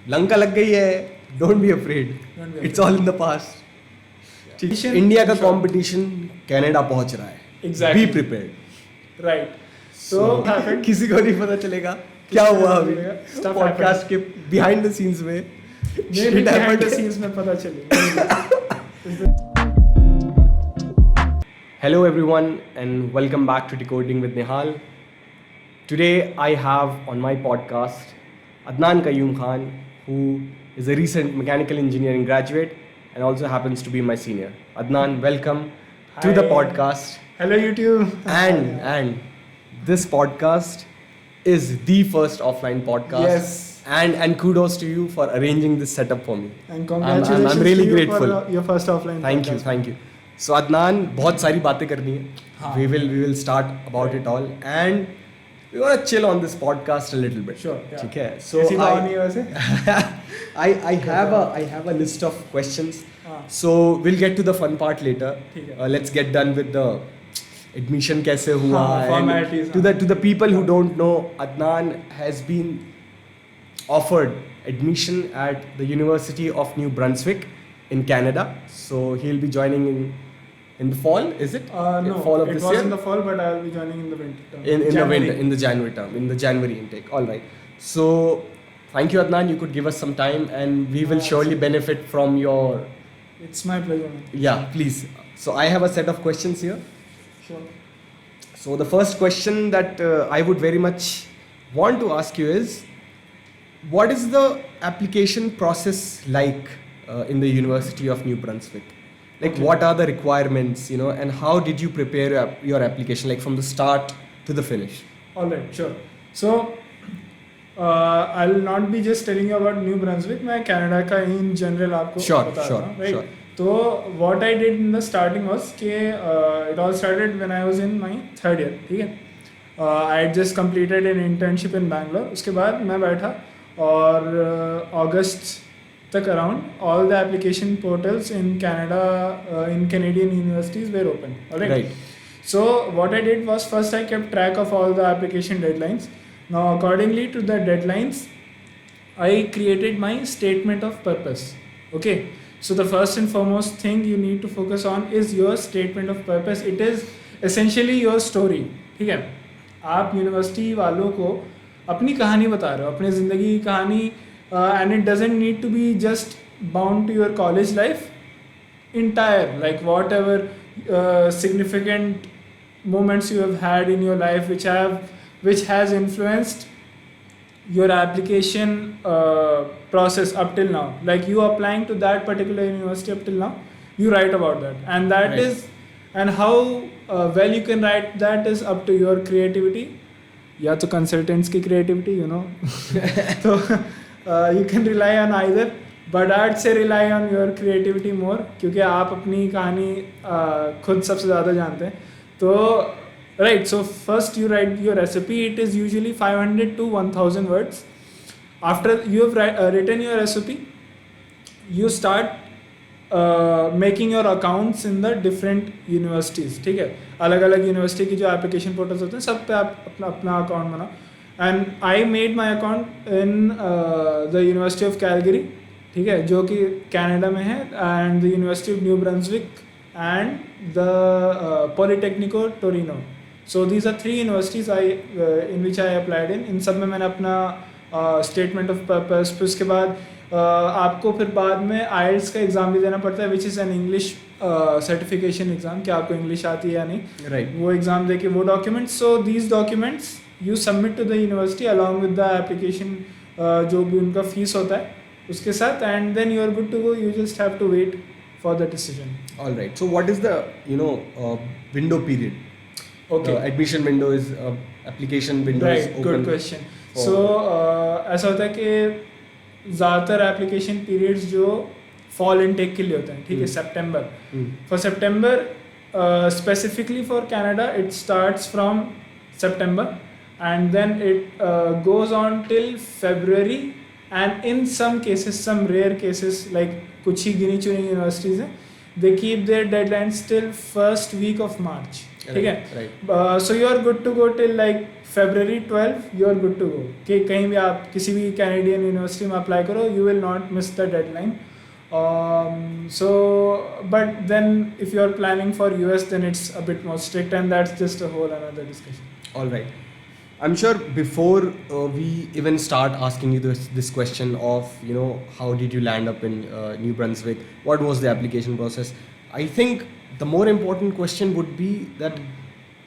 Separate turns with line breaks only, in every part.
लंका लग गई है, don't be afraid, it's all in the past. India का कंपटीशन कनाडा पहुंच रहा है.
Exactly.
Be prepared.
राइट. सो
किसी को नहीं पता चलेगा क्या हुआ अभी
Stuff
पॉडकास्ट के बिहाइंड द सीन्स में.
बिहाइंड द सीन्स में पता चलेगा.
Hello everyone and welcome back to Decoding with Nihal. Today I have on my podcast Adnan Qayyum Khan, who is a recent mechanical engineering graduate and also happens to be my senior. Adnan, welcome to the
Hi.
podcast.
Hello YouTube.
And this podcast is the first offline podcast.
Yes.
And kudos to you for arranging this setup for me.
And congratulations
I'm really
to you
grateful.
for your first offline podcast.
Thank you. So Adnan, बहुत सारी बातें करनी है.
हाँ.
We will start about it all and we want to chill on this podcast a little bit.
Sure. Yeah.
ठीक है. So
ऐसी बात नहीं है वैसे.
I have a list of questions.
हाँ.
So we'll get to the fun part later.
ठीक है.
Let's get done with the admission कैसे हुआ.
हाँ, formalities.
To the people who don't know, Adnan has been offered admission at the University of New Brunswick in Canada. So he'll be joining in the fall, is it?
No,
fall of
it
this
was
year?
in the fall, but I'll be joining in the winter term.
In the
January.
winter, in the January term, in the January intake. All right. So thank you, Adnan. You could give us some time, and we will surely benefit from your.
It's my pleasure. Man.
Yeah, please. So I have a set of questions here.
Sure.
So the first question that I would very much want to ask you is, what is the application process like in the University of New Brunswick? Like,
Okay.
what are the requirements, and how did you prepare your application, like from the start to the finish?
All right, sure. So, I'll not be just telling you about New Brunswick. मैं Canada का in general आपको बता रहा हूँ, right?
Sure.
तो what I did in the starting was कि it all started when I was in my third year, ठीक है? I had just completed an internship in Bangalore. उसके बाद मैं बैठा और August तक around all the application portals in Canada, in Canadian universities were open. All right. So what I did was first I kept track of all the application deadlines. Now accordingly to the deadlines, I created my statement of purpose. Okay. So the first and foremost thing you need to focus on is your statement of purpose. It is essentially your story. ठीक है. आप university वालों को अपनी कहानी बता रहे हो, अपनी ज़िंदगी की कहानी. And it doesn't need to be just bound to your college life. Entire, like whatever significant moments you have had in your life which has influenced your application process up till now. Like you applying to that particular university up till now, you write about that, and that
Right.
is, and how well you can write that is up to your creativity. या तो consultants की creativity, so you can rely on either, but I'd say rely on your creativity more, क्योंकि आप अपनी कहानी खुद सबसे ज़्यादा जानते हैं. तो right, so first you write your recipe. It is usually 500 to 1000 words. After you have written your recipe, you start making your accounts in the different universities. ठीक है, अलग अलग यूनिवर्सिटी की जो एप्लीकेशन पोर्टल्स होते हैं सब पे आप अपना अकाउंट बनाओ. And I made my account in the university of Calgary, ठीक है, जो कि कनाडा में है, and the university of New Brunswick and the Politecnico Torino. So these are 3 universities in which I applied in सब में मैंने अपना स्टेटमेंट ऑफ पर्पस. फिर उसके बाद आपको फिर बाद में आइल्स का एग्ज़ाम भी देना पड़ता है, which is an English certification exam, कि आपको इंग्लिश आती है या नहीं.
Right.
वो एग्ज़ाम दे के वो documents. So these documents you submit to the university along with the application, जो भी उनका फीस होता है उसके साथ, and then you are good to go. You just have to wait for the decision.
All right. So what is the window period?
Okay.
Admission window is application window is
Right.
open.
Good question.
for-
So ऐसा होता है कि ज़्यादातर application periods जो fall intake के लिए होते हैं, ठीक है, September. For September, specifically for Canada, it starts from September. And then it goes on till February, and in some cases, some rare cases, like कुछ ही गिनी चुनी universities हैं, they keep their deadlines till first week of March. ठीक है.
Right.
So you are good to go till like February 12 you are good to go कि कहीं भी आप किसी भी कैनेडियन यूनिवर्सिटी में अप्लाई करो, you will not miss the deadline. So but then if you are planning for US, then it's a bit more strict, and that's just a whole another discussion.
All right. I'm sure before we even start asking you this question of, you know, how did you land up in New Brunswick, what was the application process, I think the more important question would be that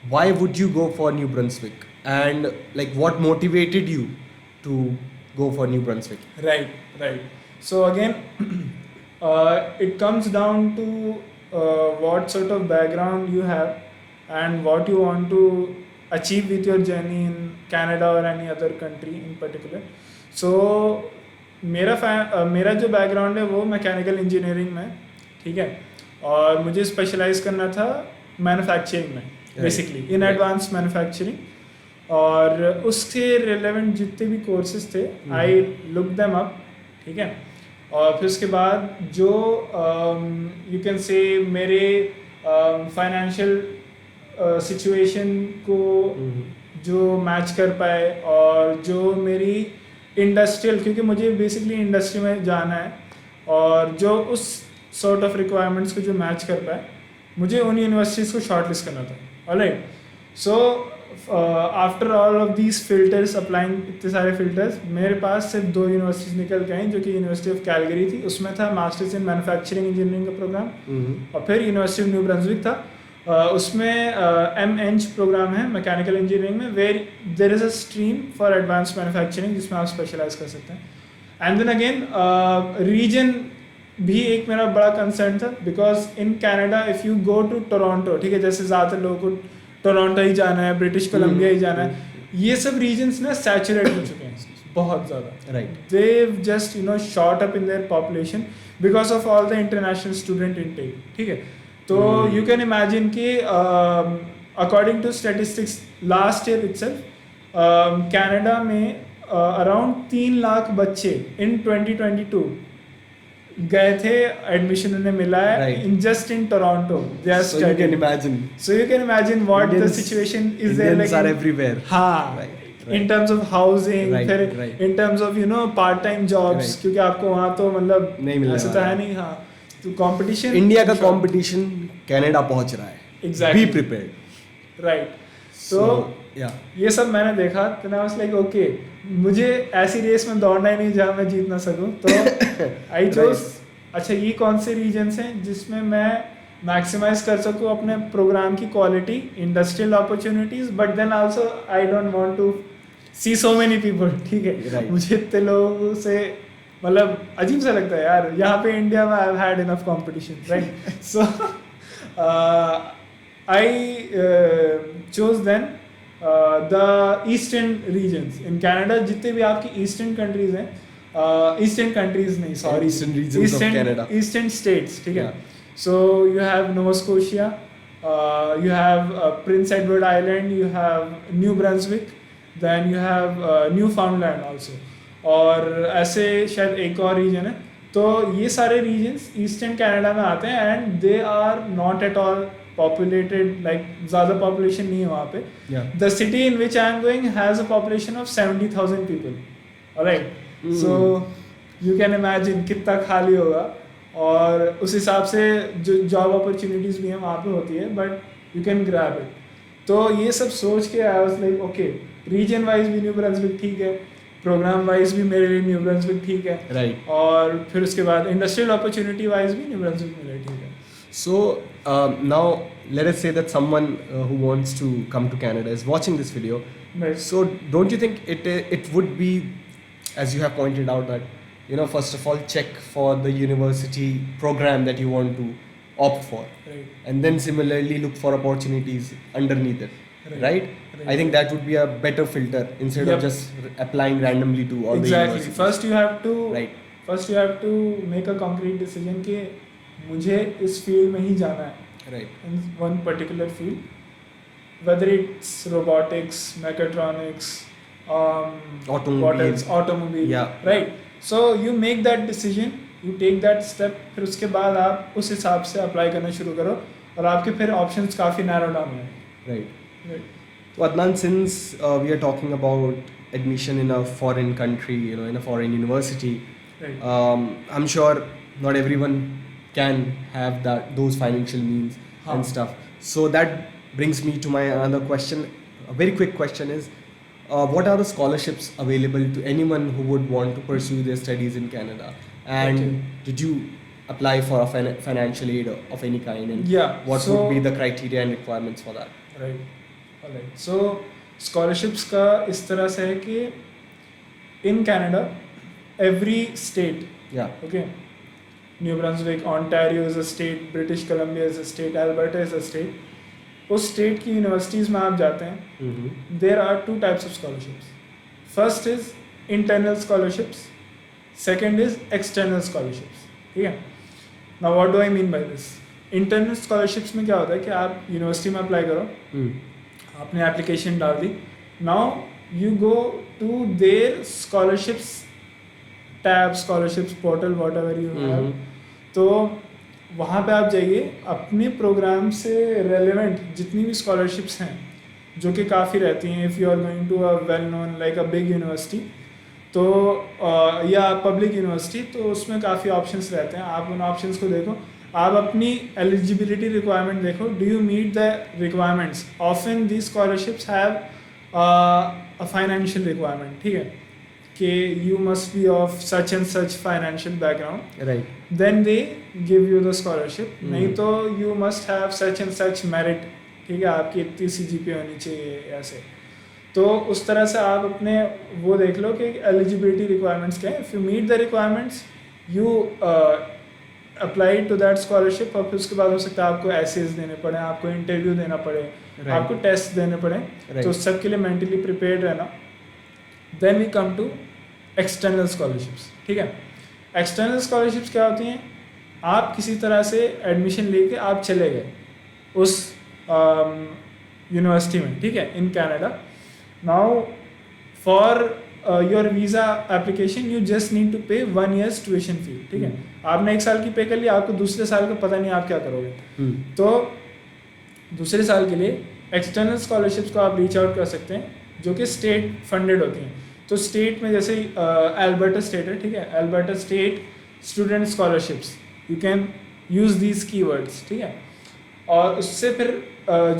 why would you go for New Brunswick, and like what motivated you to go for New Brunswick?
Right. So again, it comes down to what sort of background you have and what you want to achieve with your journey in Canada or any other country in particular. So मेरा जो background है वो mechanical engineering में, ठीक है, और मुझे specialise करना था मैन्युफैक्चरिंग में, बेसिकली इन एडवांस मैन्युफैक्चरिंग, और उसके रिलेवेंट जितने भी कोर्सेज थे आई लुक देम अप, ठीक है, और फिर उसके बाद जो यू कैन से मेरे फाइनेंशियल सिचुएशन को जो मैच कर पाए, और जो मेरी इंडस्ट्रियल, क्योंकि मुझे बेसिकली इंडस्ट्री में जाना है, और जो उस सॉर्ट ऑफ रिक्वायरमेंट्स को जो मैच कर पाए, मुझे उन यूनिवर्सिटीज़ को शॉर्टलिस्ट करना था. Alright. So after all of these filters, applying इतने सारे फिल्टर्स, मेरे पास सिर्फ 2 यूनिवर्सिटीज़ निकल के आई, जो कि यूनिवर्सिटी ऑफ कैलगरी थी, उसमें था मास्टर्स इन मैन्युफैक्चरिंग इंजीनियरिंग का प्रोग्राम, और फिर यूनिवर्सिटी ऑफ न्यू ब्रंसविक था, उसमें MEng प्रोग्राम है मैकेनिकल इंजीनियरिंग में, where there is a stream for advance manufacturing जिसमें आप स्पेशलाइज कर सकते हैं. एंड देन अगेन रीजन भी एक मेरा बड़ा कंसर्न था, because in Canada if you go to Toronto, ठीक है, जैसे ज़्यादातर लोगों को टोरंटो ही जाना है, ब्रिटिश कोलंबिया ही जाना है, ये सब रीजन्स ना सैचुरेट हो चुके हैं बहुत ज़्यादा.
Right.
They just you know shot up in their population because of all the international student intake, ठीक है. तो यू कैन इमेजिन कि according to statistics last year itself Canada में अराउंड 3 लाख बच्चे इन 2022 गए थे, एडमिशन उन्हें मिला है in just in Toronto.
So you can imagine
what the situation is there,
Indians are everywhere.
हाँ, in terms of housing, फिर in terms of you know part time jobs, क्योंकि आपको वहाँ तो मतलब
नहीं मिलने
ऐसा तो है नहीं. हाँ, तो कंपटीशन,
इंडिया का कंपटीशन कनाडा पहुंच रहा है.
Exactly.
Be prepared.
Right. So ये सब मैंने देखा, तो I was like okay, मुझे ऐसी रेस में दौड़ना ही नहीं जहाँ मैं जीत ना सकूँ. तो आई चोज अच्छा ये कौन से रीजन्स हैं जिसमें मैं मैक्सिमाइज कर सकूँ अपने प्रोग्राम की quality, industrial opportunities, but then also I don't want to see so many people. ठीक है, मुझे इतने लोगों से मतलब अजीब सा लगता है यार. यहाँ पे इंडिया में I have had enough competition, right. So I chose then the eastern regions in Canada. जितने भी आपकी ईस्टर्न कंट्रीज हैं, ईस्टर्न कंट्रीज नहीं, सॉरी, ईस्टर्न स्टेट्स, ठीक है. So you have Nova Scotia, you have Prince Edward Island, you have New Brunswick, then you have Newfoundland also, और ऐसे शायद एक और रीजन है. तो ये सारे रीजन्स ईस्टर्न कनाडा में आते हैं and they are not at all populated, like ज़्यादा पॉपुलेशन नहीं है वहाँ पे. The city in which I am going has a population of 70,000 people. Alright, so you can imagine कितना खाली होगा, और उस हिसाब से जो जॉब अपॉर्चुनिटीज़ भी हैं वहाँ पे होती है, but you can grab it. तो ये सब सोच के I was like okay, region wise भी न्यू ब्रंसविक ठीक है, प्रोग्राम वाइज भी मेरे लिए न्यू ब्रंसविक ठीक है,
राइट.
और फिर उसके बाद इंडस्ट्रियल अपॉर्चुनिटी वाइज भी न्यू ब्रंसविक मेरे लिए ठीक है.
So now let us say that someone who wants to come to Canada is watching this video.
Right.
So don't you think it would be, as you have pointed out, that first of all check for the university program that you want to opt for,
right,
and then similarly look for opportunities underneath it, right? I think that would be a better filter instead of just applying randomly to all the universities.
First you have to make a concrete decision कि मुझे इस field में ही जाना है,
right,
in one particular field, whether it's robotics, mechatronics, automobile,
yeah,
right. So you make that decision, you take that step, फिर उसके बाद आप उस हिसाब से अप्लाई करना शुरू करो, और आपके फिर ऑप्शंस काफ़ी नैरो डाउन हैं.
right. So Adnan, since we are talking about admission in a foreign country, in a foreign university,
Right.
I'm sure not everyone can have those financial means and stuff. So that brings me to my another question. A very quick question is, what are the scholarships available to anyone who would want to pursue their studies in Canada? And
Okay.
did you apply for a financial aid of any kind? And
Yeah.
what would be the criteria and requirements for that?
Right alright so scholarships का इस तरह से है कि in Canada every state
Yeah.
Okay New Brunswick Ontario is a state British Columbia is a state Alberta is a state उस state की universities में आप जाते हैं
Mm-hmm.
There are two types of scholarships first is internal scholarships second is external scholarships ठीक है now what do I mean by this internal scholarships में क्या होता है कि आप यूनिवर्सिटी में अप्लाई करो
Mm.
आपने एप्लीकेशन डाल दी now you go to their scholarships tab scholarships portal whatever you have
Mhm.
तो वहाँ पे आप जाइए अपने प्रोग्राम से रेलेवेंट जितनी भी स्कॉलरशिप्स हैं जो कि काफ़ी रहती हैं if you are going to a well known like a big university तो या पब्लिक यूनिवर्सिटी तो उसमें काफ़ी ऑप्शंस रहते हैं आप उन ऑप्शंस को देखो आप अपनी एलिजिबिलिटी रिक्वायरमेंट देखो do you meet the requirements often the scholarships have a financial requirement ठीक है कि you must be of such and such financial background
Right.
Then they give you the scholarship
Hmm.
नहीं तो you must have such and such merit ठीक है आपकी इतनी CGPA होनी चाहिए ऐसे तो उस तरह से आप अपने वो देख लो कि एलिजिबिलिटी रिक्वायरमेंट्स क्या है if you meet the requirements you apply to that scholarship और फिर उसके बाद हो सकता है आपको एसेज देने पड़े आपको इंटरव्यू देना पड़े
Right.
आपको टेस्ट देने पड़े
Right.
तो सब के लिए मेंटली प्रिपेयर्ड रहना then we come to external scholarships ठीक है एक्सटर्नल स्कॉलरशिप्स क्या होती हैं आप किसी तरह से एडमिशन लेके आप चले गए उस यूनिवर्सिटी में ठीक है in Canada now for your visa application you just need to pay 1 year's tuition fee ठीक है आपने 1 साल की पे कर लिया आपको दूसरे साल का पता नहीं आप क्या करोगे
Hmm.
तो दूसरे साल के लिए एक्सटर्नल स्कॉलरशिप्स को आप रीच आउट कर सकते हैं जो कि स्टेट फंडेड होती हैं तो स्टेट में जैसे अल्बर्टा स्टेट है ठीक है Alberta state student scholarships you can use these keywords ठीक है और उससे फिर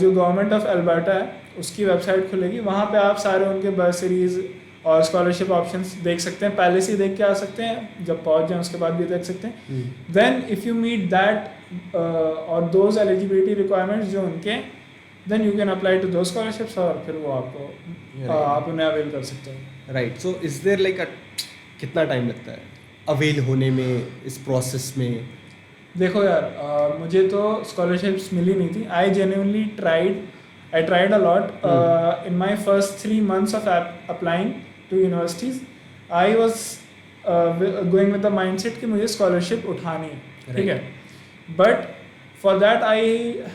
जो गवर्नमेंट ऑफ अल्बर्टा है उसकी वेबसाइट खुलेगी वहाँ पे आप सारे उनके बर्सरीज और स्कॉलरशिप ऑप्शंस देख सकते हैं पहले से ही देख के आ सकते हैं जब पहुँच जाएं उसके बाद भी देख सकते हैं
Hmm.
Then if you meet that और दोज एलिजिबिलिटी रिक्वायरमेंट्स जो उनके then you can apply to दो स्कॉलरशिप्स और फिर वो आपको
Yeah, right.
आप उन्हें अवेल कर सकते हैं
Right. So is there like a कितना टाइम लगता है अवेल होने में इस प्रोसेस में?
देखो यार मुझे तो स्कॉलरशिप्स मिली नहीं थी I genuinely tried a lot in my first 3 months of applying to universities I was going with the mindset कि मुझे स्कॉलरशिप उठानी है ठीक है but for that I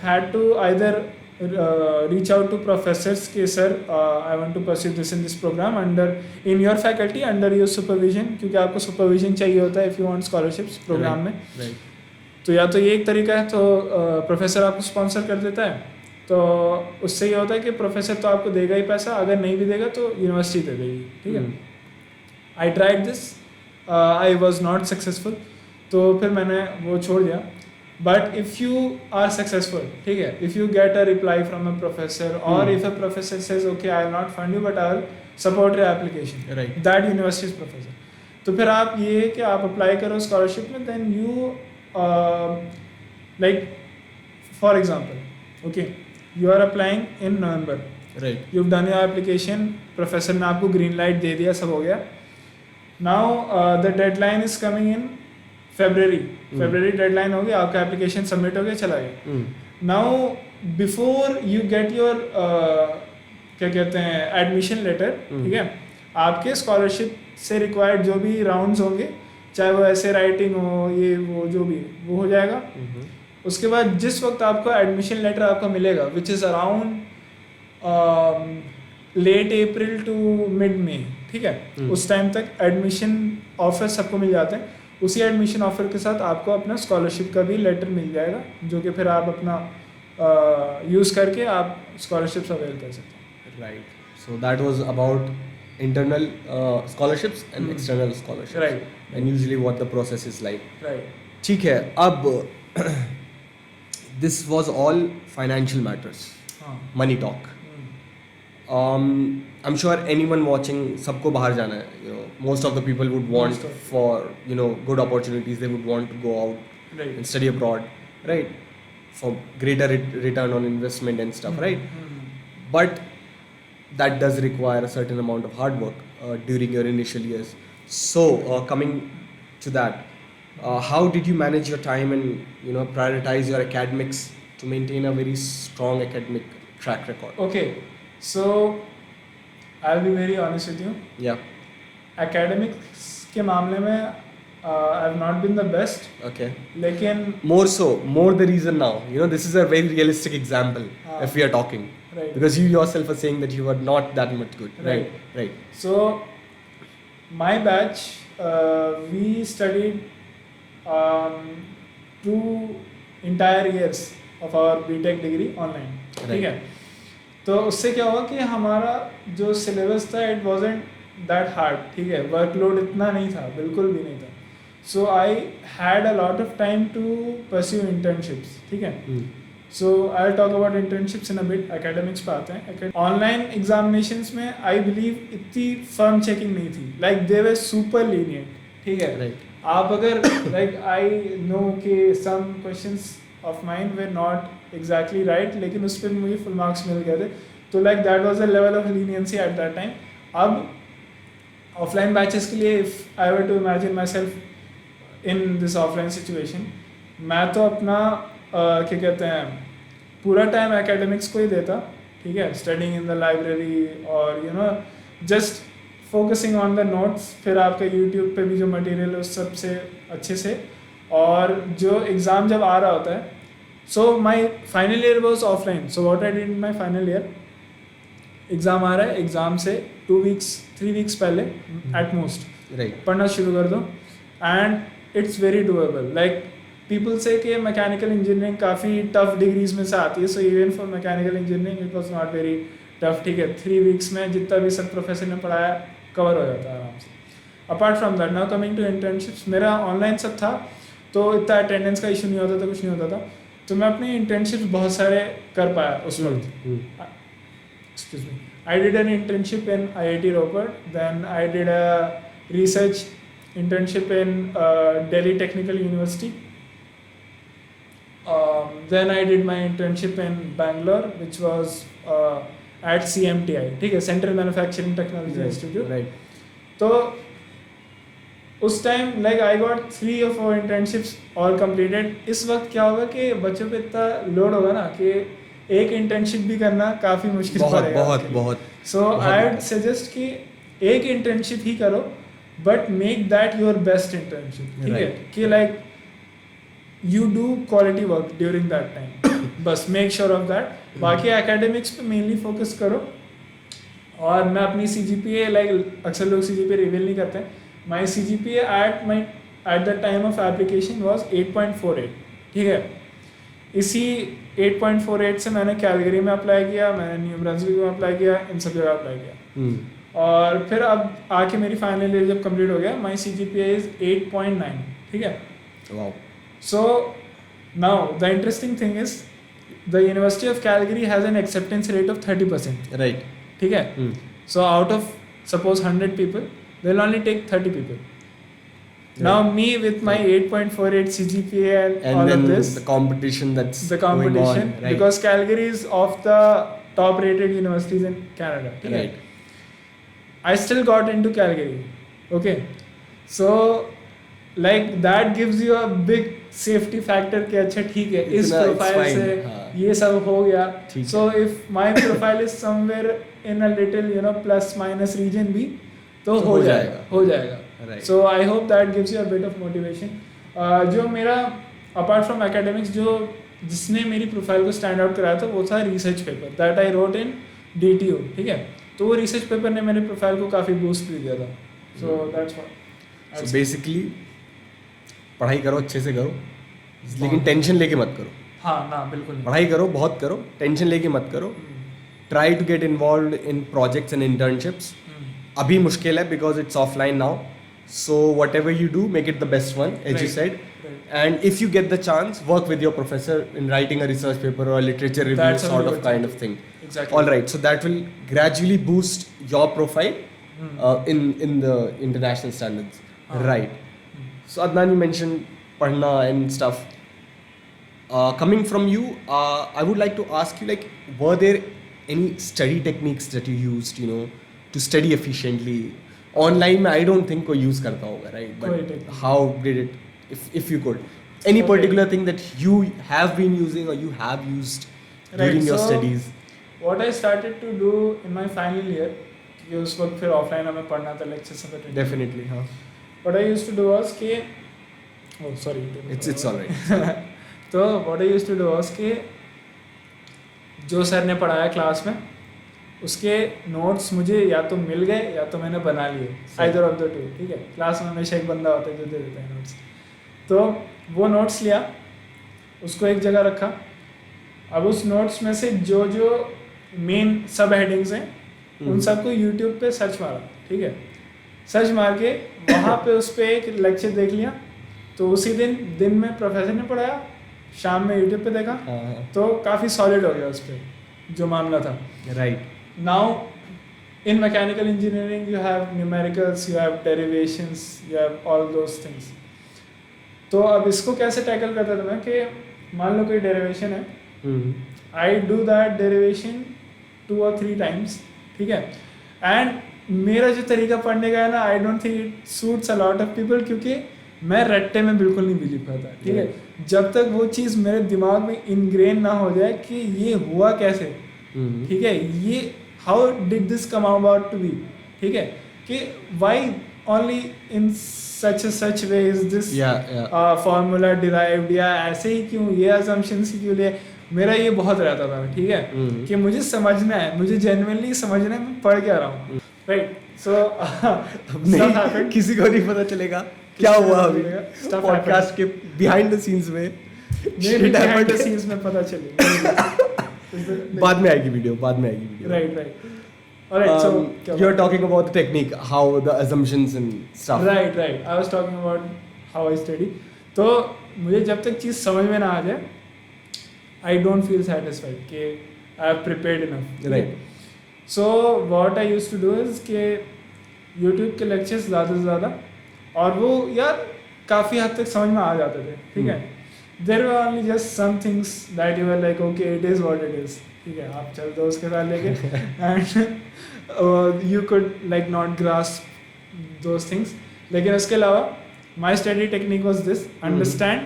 had to either reach out to professors कि sir I want to pursue this in this program under in your faculty under your supervision क्योंकि आपको supervision चाहिए होता है if you want scholarships program में
Right.
तो या तो ये एक तरीका है तो प्रोफेसर आपको स्पॉन्सर कर देता है तो उससे ये होता है कि प्रोफेसर तो आपको देगा ही पैसा अगर नहीं भी देगा तो यूनिवर्सिटी दे देगी ठीक है I tried this I was not successful तो फिर मैंने वो छोड़ दिया but if you are successful ठीक है if you get a reply from a professor और if a professor says okay I will not fund you but I will support your application
Right.
That universities professor तो फिर आप ये कि आप apply करो स्कॉलरशिप में then you like for example okay you are applying in November
Right.
you've done your application professor ने आपको ग्रीन लाइट दे दिया सब हो गया now the deadline is coming in February deadline हो गया आपका एप्लीकेशन सबमिट हो गया चला गया
Hmm.
Now before you get your क्या कहते हैं एडमिशन लेटर ठीक है आपके स्कॉलरशिप से रिक्वायर्ड जो भी राउंड्स होंगे चाहे वो ऐसे राइटिंग हो ये वो जो भी वो हो जाएगा
Mhm.
उसके बाद जिस वक्त आपको एडमिशन लेटर आपको मिलेगा which is around late April to mid May ठीक है उस टाइम तक एडमिशन ऑफर सबको मिल जाते हैं उसी एडमिशन ऑफर के साथ आपको अपना स्कॉलरशिप का भी लेटर मिल जाएगा जो कि फिर आप अपना यूज़ करके आप स्कॉलरशिप्स अवेल कर सकते हैं
Right. So that was about internal scholarships and external scholarships.
Right.
And usually what the process is like.
Right.
ठीक है, अब this was all financial matters,
हाँ.
money talk. I'm sure anyone watching, सबको बाहर जाना है. You know, most of the people would want for good opportunities. They would want to go out
Right.
and study abroad, right? For greater return on investment and stuff, right? But that does require a certain amount of hard work during your initial years. So coming to that, how did you manage your time and prioritize your academics to maintain a very strong academic track record?
Okay, so I'll be very honest with you.
Yeah.
Academics के मामले में I've not been the best.
Okay.
लेकिन
more the reason now. This is a very realistic example if we are talking.
Right.
Because you yourself are saying that you are not that much good.
Right.
Right.
So my batch, we studied 2 entire years of our BTech degree online. ठीक है. तो उससे क्या हुआ कि हमारा जो syllabus था इट वाजंट दैट हार्ड. ठीक है. वर्कलोड इतना नहीं था, बिल्कुल भी नहीं था. So I had a lot of time to pursue internships. ठीक है. So I will talk about internships in a bit. Academics पे आते हैं. ऑनलाइन एग्जामिनेशंस में आई बिलीव इतनी फर्म चेकिंग नहीं थी. Like they were super lenient. ठीक है.
Right.
आप अगर लाइक आई नो कि some questions of mine were not exactly right, लेकिन उस पर मुझे फुल मार्क्स मिल गए थे. तो like that was a level of leniency at that time. अब ऑफलाइन बैचेस के लिए if I were to imagine myself in this offline situation, मैं तो अपना क्या कहते हैं पूरा टाइम एकेडमिक्स को ही देता. ठीक है. स्टडिंग इन द लाइब्रेरी और just focusing on the notes. फिर आपका यूट्यूब पे भी जो मटेरियल है उस सब से अच्छे से. और जो एग्ज़ाम जब आ रहा होता है, so my final year was offline. So what I did in my final year, exam आ रहा है, एग्ज़ाम से 3 वीक्स पहले एट मोस्ट पढ़ना शुरू कर दो. And it's very doable. Like people से कि मैकेनिकल इंजीनियरिंग काफ़ी टफ डिग्रीज में से आती है. So even for mechanical engineering it was not very tough. ठीक है. 3 वीक्स में जितना भी सब प्रोफेसर ने पढ़ाया कवर हो जाता है आराम से. Apart from that, now coming to internships, मेरा ऑनलाइन सब था तो इतना अटेंडेंस का इशू नहीं होता था, कुछ नहीं होता था. तो मैं अपने इंटर्नशिप्स बहुत सारे कर पाया उस वक्त. Excuse me. I did an internship in IIT Ropar. Then I did a research internship in Delhi Technical University. Then I did my internship in Bangalore, which was at CMTI. ठीक है. Central Manufacturing Technology Institute.
Right.
तो उस time like I got 3 or 4 internships all completed. इस वक्त क्या होगा कि बच्चों पे इतना लोड होगा ना कि एक इंटर्नशिप भी करना काफ़ी मुश्किल पड़ेगा.
बहुत.
सो आई वुड सजेस्ट कि एक इंटर्नशिप ही करो, but make that your best internship. ठीक है. कि like you do quality work during that time. बस मेक श्योर ऑफ दैट. बाकी एकेडमिक्स पे मेनली फोकस करो. और मैं अपनी CGPA लाइक अक्सर लोग CGPA रिवील नहीं करते. माई CGPA at the time of application was 8.48. ठीक है. इसी 8.48 से मैंने कैलगरी में अप्लाई किया, मैंने न्यू ब्रंसविक में अप्लाई किया, इन सब जगह अप्लाई किया. और फिर अब आके मेरी फाइनल ईयर जब कंप्लीट हो गया, माई CGPA इज 8.9. ठीक है. So now the interesting thing is the university of Calgary has an acceptance rate of 30%.
Right.
ठीक है. So out of suppose 100 people, they'll only take 30 people. Now me with my 8.48 CGPA and all
then
of this,
the competition that's
the competition
going on, right?
because Calgary is of the top rated universities in Canada.
Right.
I still got into Calgary. Okay. So like that gives you a big safety factor कि अच्छा ठीक है इस profile से ये सब हो गया. So if my profile is somewhere in a little plus minus region भी तो हो जाएगा.
Right.
So I hope that gives you a bit of motivation. जो मेरा apart from academics जिसने मेरी प्रोफाइल को स्टैंड आउट कराया था वो था research paper that I wrote in DTO. ठीक है. तो वो रिसर्च पेपर ने मेरे प्रोफाइल को काफ़ी बूस्ट भी दिया था. So that's what.
So basically पढ़ाई करो, अच्छे से करो, लेकिन टेंशन लेके मत करो.
हाँ ना बिल्कुल.
पढ़ाई करो, बहुत करो, टेंशन लेके मत करो. try to get involved in projects and internships. Abhi mushkil hai because it's offline now. So whatever you do, make it the best one, as you said.
Right.
And if you get the chance, work with your professor in writing a research paper or a literature review
That's a
sort
very
of
good
kind
thing.
of thing.
Exactly.
All right. So that will gradually boost your profile in the international standards. Right. So Adnan, you mentioned padhna and stuff. Coming from you, I would like to ask you, like, were there any study techniques that you used, you know, to study efficiently? Online में I don't think कोई use करता होगा, right?
कोई
But
technique.
how did it, if you could, any
Okay.
particular thing that you have been using or you have used during your
so
studies?
what I started to do in my final year, क्योंकि उस वक्त फिर offline हमें पढ़ना था lecture सब attend.
Definitely, हाँ.
What I used to do was कि oh sorry
It's all right.
तो what I used to do was कि जो सर ने पढ़ाया क्लास में उसके नोट्स मुझे या तो मिल गए या तो मैंने बना लिए, आइदर ऑफ द टू. ठीक है, क्लास में हमेशा एक बंदा होता है जो दे देता है नोट्स. तो वो नोट्स लिया, उसको एक जगह रखा. अब उस नोट्स में से जो जो मेन सब हेडिंग्स हैं उन सबको यूट्यूब पे सर्च मारा. ठीक है, सर्च मार के वहाँ पे उस पर एक लेक्चर देख लिया. तो उसी दिन में प्रोफेसर ने पढ़ाया, शाम में यूट्यूब पे देखा, तो काफ़ी सॉलिड हो गया उस पर जो मामला था.
Right.
Now, in mechanical engineering, you have numericals, you have derivations, you have all those things. तो अब इसको कैसे टैकल करता था मैं कि मान लो कोई डेरिवेशन है, I do that derivation 2 or 3 times. ठीक है, एंड मेरा जो तरीका पढ़ने का है ना, I don't think it suits a lot of people, क्योंकि मैं रट्टे में बिल्कुल नहीं बिलीव करता. ठीक है, जब तक वो चीज़ मेरे दिमाग में इनग्रेन ना हो जाए कि ये हुआ कैसे. ठीक है, ये how did this come about to be. ठीक है, कि why only in such way is this formula derived, या ऐसे ही क्यों, ये असम्पशंस क्यों लिए. मेरा ये बहुत रहता था. ठीक है, कि मुझे समझना है, मुझे जेन्युइनली समझना है मैं पढ़ क्या रहा हूँ. राइट. सो
किसी को नहीं पता चलेगा क्या हुआ अभी पॉडकास्ट के बिहाइंड द सीन्स में.
बिहाइंड द सीन्स में पता चलेगा.
बाद में आएगी वीडियो, बाद में आएगी video.
Right. Alright, so
you're talking about the technique, how the assumptions and stuff.
Right. I was talking about how I study. तो मुझे जब तक चीज़ समझ में ना आ जाए, I don't feel satisfied कि I have prepared enough.
Right.
So what I used to do is कि YouTube के lectures ज़्यादा से ज़्यादा, और वो यार काफ़ी हद तक समझ में आ जाते थे. ठीक है, there were only just some things that you were like, okay, it is what it is. ठीक है, आप चल दो उसके साथ लेके, and you could like not grasp those things. लेकिन उसके अलावा my study technique was this: understand.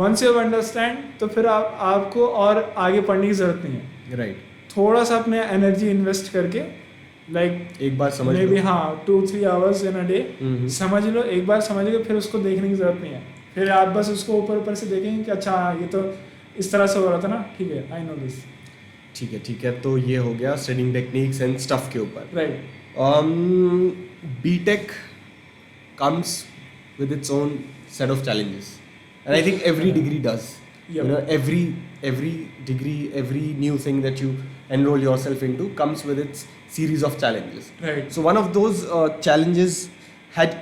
Once you understand, तो फिर आपको और आगे पढ़ने की जरूरत नहीं है.
Right.
थोड़ा सा अपने एनर्जी इन्वेस्ट करके, like
एक बार समझ
maybe
लो.
हाँ 2-3 hours in a day समझ लो. एक बार समझ लो, फिर उसको देखने की जरूरत नहीं है. फिर आप बस उसको ऊपर से देखेंगे कि अच्छा ये तो इस तरह से हो रहा था ना. ठीक है, आई नो दिस.
ठीक है, तो ये हो गया स्टडिंग टेक्निक्स एंड स्टफ के ऊपर.
Right.
BTech comes with its own set of challenges, and I think every degree does.
Yep.
You know, every degree, every new thing that you enroll yourself into comes with its series of challenges.
Right.
So one of those challenges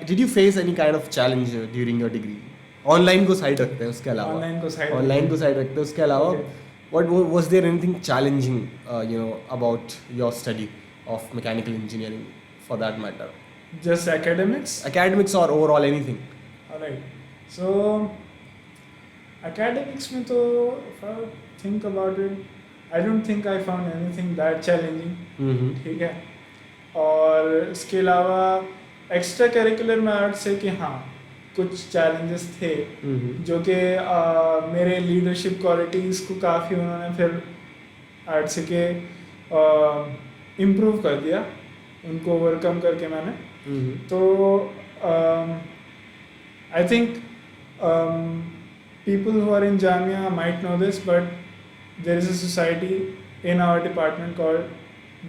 did you face any kind of challenge during your degree? Online को side रखते हैं उसके अलावा. Online को side रखते हैं उसके अलावा. What was there anything challenging, about your study of mechanical engineering, for that matter?
Just academics?
Academics or overall anything?
Alright. So academics में तो if I think about it, I don't think I found anything that challenging. ठीक है. और इसके अलावा extra curricular में art से कि हाँ कुछ चैलेंजेस थे जो कि मेरे लीडरशिप क्वालिटीज़ को काफ़ी उन्होंने फिर आर्ट से के इम्प्रूव कर दिया, उनको ओवरकम करके मैंने. तो I think people who are in Jamia might know this, but there is a society in our department called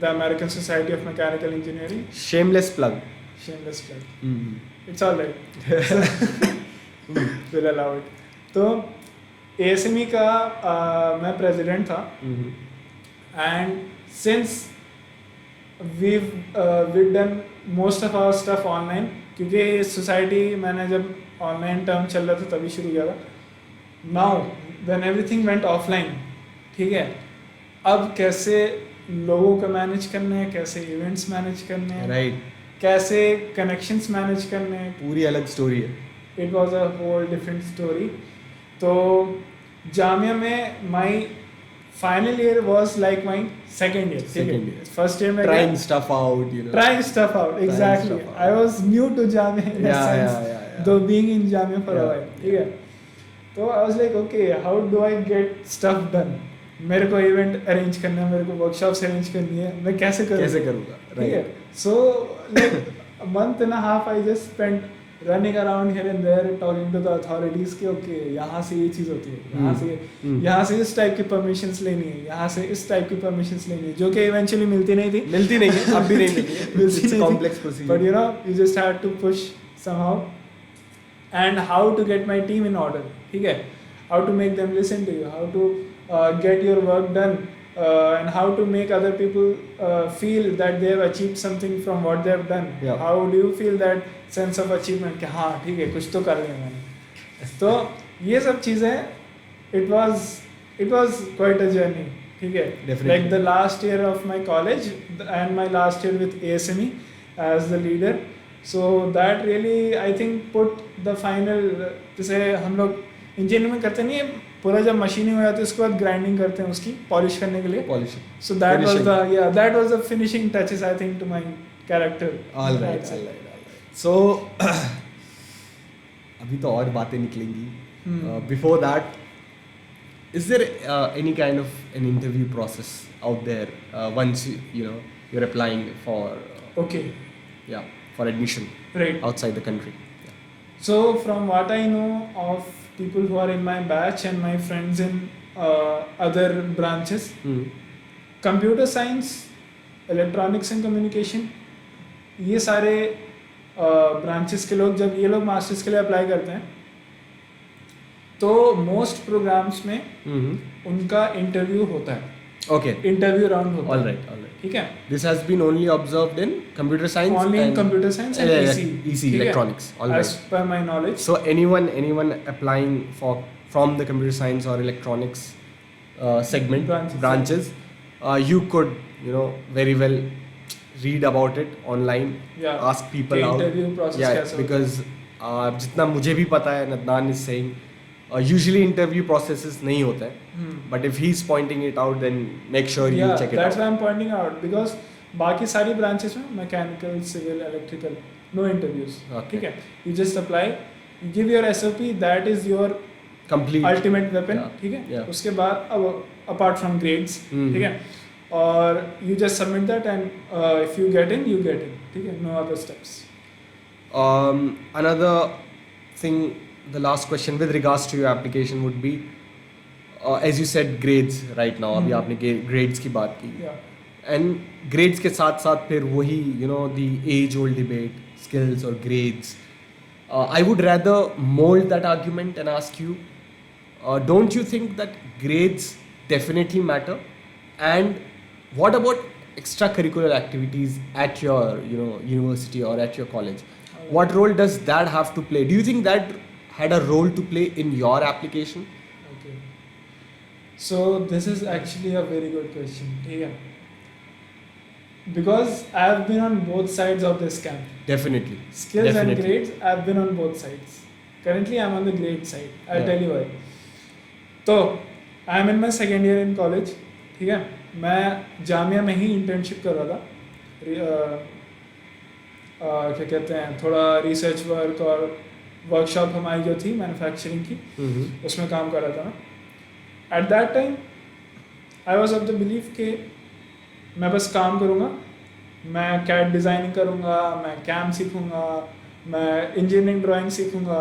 the American Society of Mechanical Engineering.
Shameless plug.
It's all right. We'll allow it. तो ASME का मैं president था, and since we've done most of our stuff online, क्योंकि society मैंने जब online term चल रहा था तभी शुरू किया था. Now when everything went offline, ठीक है, अब कैसे लोगों को मैनेज करने हैं, कैसे इवेंट्स मैनेज करने हैं,
राइट,
कैसे कनेक्शंस मैनेज करने हैं,
पूरी अलग स्टोरी है.
It was a whole different story. तो जामिया में my final year was like my second year.
Second year.
First year में
Trying stuff out, you know.
trying stuff out, exactly.
stuff out.
I was new to Jamia in a
Yeah,
sense,
yeah.
though being in Jamia for a
Yeah.
while, ठीक है. तो I was like, okay, how do I get stuff done? मेरे को event arrange करना है, मेरे को workshops arrange करनी है, मैं कैसे करूँगा, ठीक है. So like a month and a half I just spent running around here and there talking to the authorities कि okay, यहाँ से ये चीज़ होती है, यहाँ से इस टाइप की परमिशंस लेनी है, यहाँ से इस टाइप की परमिशंस लेनी है, जो कि इवेंचुअली मिलती नहीं थी,
अब भी नहीं मिलती है. Complex procedure.
But you know, you just had to push somehow. And how to get my team in order, ठीक है, how to make them listen to you, how to get your work done, and how to make other people feel that they have achieved something from what they have done.
Yeah.
How do you feel that sense of achievement कि हाँ ठीक है कुछ तो कर लिया मैंने. तो ये सब चीज़ें it was quite a journey, ठीक है.
Definitely.
Like the last year of my college and my last year with ASME as the leader. So that really I think put the final, जैसे हम लोग इंजीनियरिंग में करते नहीं है, पूरा जब मशीनिंग हो जाती है उसके बाद ग्राइंडिंग करते हैं उसकी पॉलिश करने के लिए. So that was the finishing touches I think to my character.
All right. So अभी तो और बातें निकलेंगी. Before that, is there any kind of an interview process out there once you're applying for for admission outside the country?
So from what I know of people who are in my batch and my friends in other branches, computer science, electronics and communication, ये सारे branches के लोग जब ये लोग masters के लिए apply करते हैं तो मोस्ट प्रोग्राम्स में उनका इंटरव्यू होता है.
Okay.
इंटरव्यू राउंड होता है.
All right.
ठीक है.
This has been only observed in computer science.
Only in computer science and
EC electronics. All right.
As per my knowledge.
So anyone applying from the computer science or electronics segment branches, you could very well read about it online.
Yeah.
Ask people out.
Interview process.
Yeah, because जितना मुझे भी पता है, Adnan is saying usually interview processes नहीं होता है. But if he's pointing it out, then make sure you check it out.
That's why I'm pointing out, because बाकी सारी branches में mechanical, civil, electrical, no interviews. ठीक है. You just apply, you give your SOP, that is your
complete
ultimate weapon. ठीक है.
Yeah.
उसके बाद अब apart from grades, ठीक है, और you just submit that and if you get in, you get in. ठीक है. No other steps.
Another thing, the last question with regards to your application would be, as you said, grades right now. अभी आपने grades की बात की. And grades के साथ साथ फिर वही the age old debate, skills or grades. I would rather mold that argument and ask you, don't you think that grades definitely matter? And what about extracurricular activities at your university or at your college? What role does that have to play? Do you think that had a role to play in your application?
Okay. So this is actually a very good question. Yeah. Because I have been on both sides of this camp.
Definitely.
Skills and grades, I have been on both sides. Currently, I am on the grade side. I'll tell you why. So, I am in my second year in college. ठीक है, मैं जामिया में ही internship कर रहा था. क्या कहते हैं, थोड़ा रिसर्च वर्क और वर्कशॉप हमारी जो थी मैन्युफैक्चरिंग की, उसमें काम कर रहा था मैं. Eight that time I was of the believe कि मैं बस काम करूँगा, मैं कैड डिज़ाइनिंग करूँगा, मैं कैम सीखूँगा, मैं इंजीनियरिंग ड्राइंग सीखूँगा,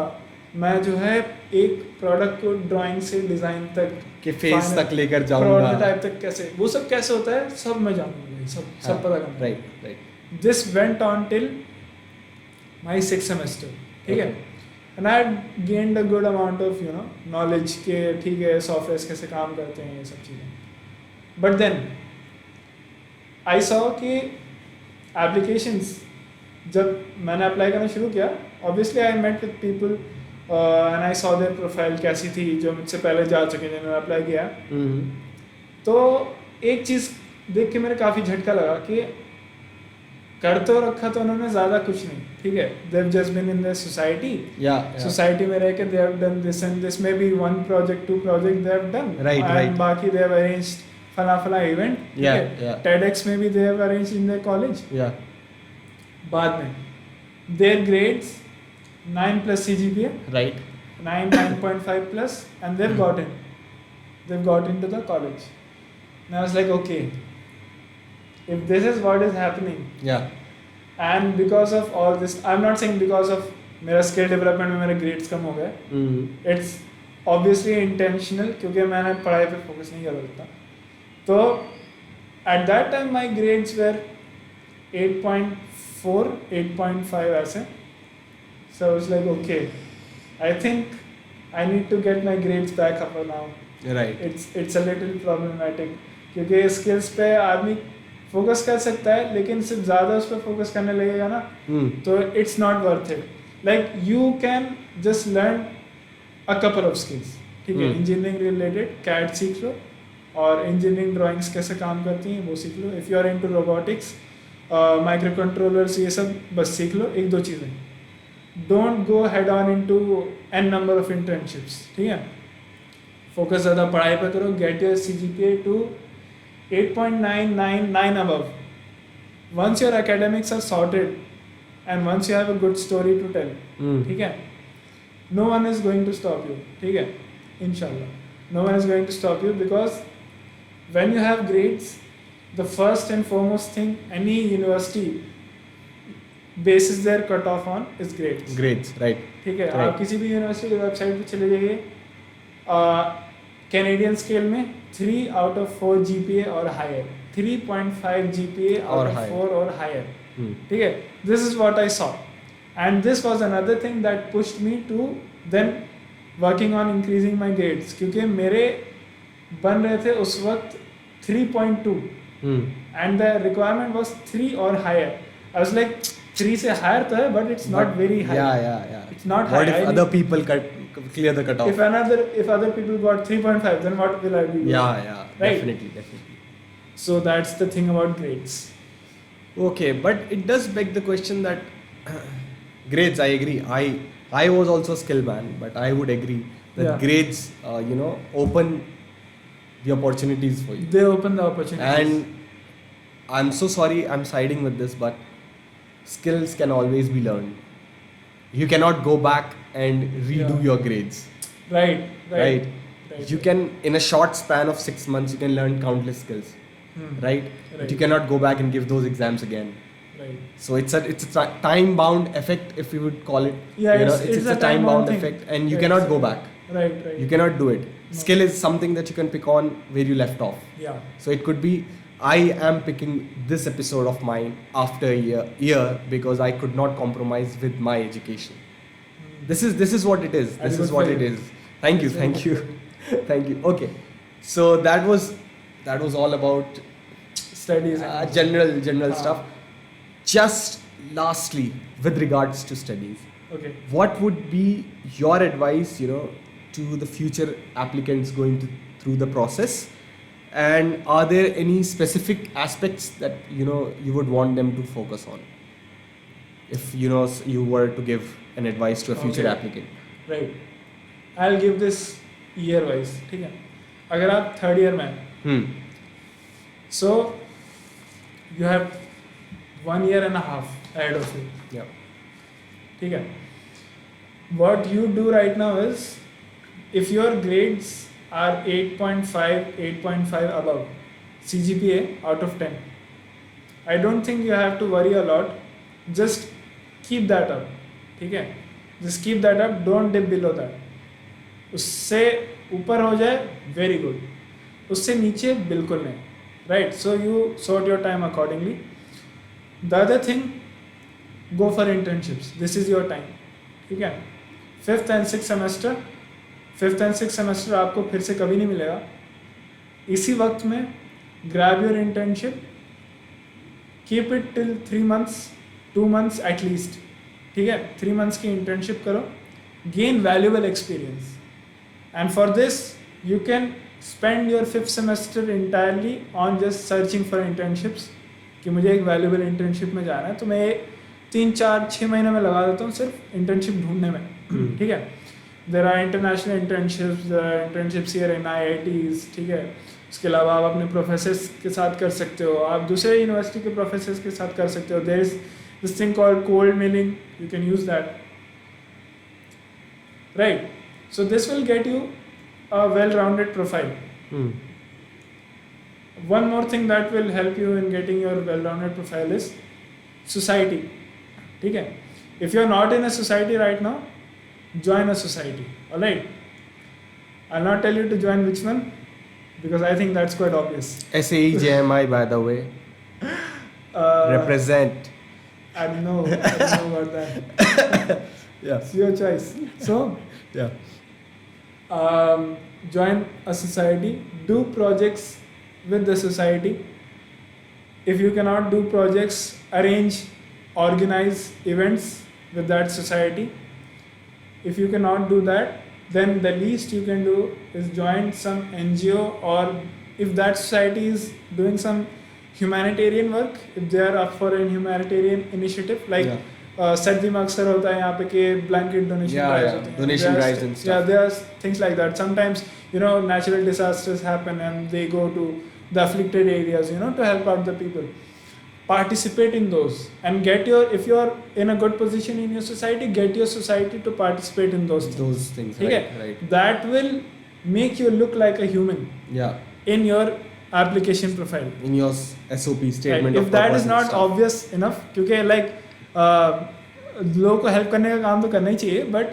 मैं जो है एक प्रोडक्ट को ड्राइंग से डिज़ाइन तक
के फेस तक लेकर जाऊँगा,
प्रोटोटाइप तक कैसे, वो सब कैसे होता है सब मैं जानूँगा, सब पता करना.
Right.
This went on till my 6th semester. ठीक है. And I had gained a good amount of knowledge के ठीक है सॉफ्टवेयर कैसे काम करते हैं, ये सब चीज़ें. But then आई सॉ कि एप्लीकेशंस जब मैंने अप्लाई करना शुरू किया, obviously I met with people and I saw their profile कैसी थी जो मुझसे पहले जा चुके जिन्होंने अप्लाई किया। तो एक चीज़ देख के मेरे काफ़ी झटका लगा कि कर तो रखा तो उन्होंने ज़्यादा कुछ नहीं, ठीक है, they have just been in the society, society में रह के they have done this and this, maybe 1 project 2 project they have done,
right,
बाकी दे हैव अरेंज्ड फला इवेंट, ठीक है, TEDx में भी they have arranged in their college. बाद में their grades 9 plus CGPA,
right,
9.5 plus, and they've got into the college. And I was like, okay, if this is what is happening, and because of all this, I'm not saying because of मेरा skill development में मेरे grades कम हो गए, it's obviously intentional, क्योंकि मैंने पढ़ाई पे focus नहीं कर सकता। तो at that time my grades were 8.4 8.5 ऐसे। So I was like, okay, I think I need to get my grades back up now.
Right.
It's a little problematic, क्योंकि स्किल्स पे आदमी फोकस कर सकता है, लेकिन सिर्फ ज़्यादा उस पर फोकस करने लगेगा ना, तो it's not worth it. Like you can just learn a couple of skills, ठीक है, इंजीनियरिंग रिलेटेड कैड सीख लो, और इंजीनियरिंग ड्राइंग्स कैसे काम करती हैं वो सीख लो। If you are into robotics, micro controllers, ये सब बस सीख लो, 1-2 चीज़ें। Don't go head on into n number of internships, ठीक है, फोकस ज़्यादा पढ़ाई पर करो, get your CGPA to 8.999 above. Once your academics are sorted and once you have a good story to tell, ठीक है, no one is going to stop you, ठीक है, inshallah, no one is going to stop you, because when you have grades, the first and foremost thing any university bases their cutoff on is grades,
right,
ठीक है, आप किसी भी university की website पे चले जाइए, कैनेडियन स्केल में 3 out of 4 GPA और हायर, 3.5 GPA out of 4 और हायर, ठीक है, this is what I saw, and this was another thing that pushed me to then working on increasing my grades, क्योंकि मेरे बन रहे थे उस वक्त 3.2 and the requirement was 3 or higher. I was like 3 से higher तो है, but it's not very high. It's not high.
What if other people clear the cutoff?
If other people got 3.5, then what will I be doing?
Right? Definitely.
So that's the thing about grades.
Okay, but it does beg the question that grades, I agree. I was also skill man, but I would agree that grades, open the opportunities for you.
They open the opportunities.
And I'm so sorry I'm siding with this, but skills can always be learned. You cannot go back and redo your grades.
Right.
You can, in a short span of 6 months, you can learn countless skills. Right? But you cannot go back and give those exams again.
Right.
So it's a time bound effect, if you would call it. It's a time bound effect, and you cannot go back.
Right.
You cannot do it. No. Skill is something that you can pick on where you left off.
Yeah.
So it could be, I am picking this episode of mine after a year because I could not compromise with my education. This is what it is. This is what it is. Thank you. Thank you. Okay. So that was all about
studies,
general stuff. Just lastly, with regards to studies,
okay,
what would be your advice, to the future applicants going through the process? And are there any specific aspects that you would want them to focus on, if you were to give an advice to a future applicant?
Right. I'll give this year wise, ठीक है, अगर आप 3rd year में हैं, so you have 1 year and a half ahead of you.
Yeah.
ठीक है. What you do right now is, if your grades are 8.5 above CGPA out of 10, I don't think you have to worry a lot. Just keep that up, ठीक है, just keep that up, don't dip below that. उससे ऊपर हो जाए very good, उससे नीचे बिल्कुल नहीं, right? So you sort your time accordingly. The other thing, go for internships. This is your time, ठीक है. 5th and 6th semester आपको फिर से कभी नहीं मिलेगा. इसी वक्त में grab your internship keep it till 3 months, 2 months at least, ठीक है. 3 months की इंटर्नशिप करो, gain valuable experience, and for this you can spend your 5th semester entirely on just searching for internships कि मुझे एक वैल्यूबल इंटर्नशिप में जाना है, तो मैं 3-4-6 महीने में लगा देता हूँ सिर्फ इंटर्नशिप ढूंढने में. ठीक है. There are international internships, internships here in IITs, ठीक है. उसके अलावा आप अपने प्रोफेसर्स के साथ कर सकते हो, आप दूसरे यूनिवर्सिटी के प्रोफेसर्स के साथ कर सकते हो. There is this thing called cold mailing, you can use that, right. So this will get you a well-rounded profile. One more thing that will help you in getting your well-rounded profile is society. ठीक है. If you are not in a society right now, join a society. Alright. I'll not tell you to join which one because I think that's quite obvious.
SAEJMI, by the way. Represent.
I don't know about that.
Yeah.
It's your choice. So.
Yeah.
Join a society, do projects with the society. If you cannot do projects, arrange, organize events with that society. If you cannot do that, then the least you can do is join some NGO, or if that society is doing some humanitarian work, if they are up for a humanitarian initiative, like सर्दी में अक्सर होता है यहाँ पे कि blanket donation drives होते हैं.
Donation drives and stuff.
Yeah, there are things like that. Sometimes, natural disasters happen and they go to the afflicted areas, to help out the people. Participate in those and if you are in a good position in your society, get your society to participate in those things.
Those things, right.
That will make you look like a human.
Yeah.
In your application profile.
In your SOP, statement of purpose.
If that is not obvious enough, क्योंकि लोगों को help करने का काम तो करना ही चाहिए, but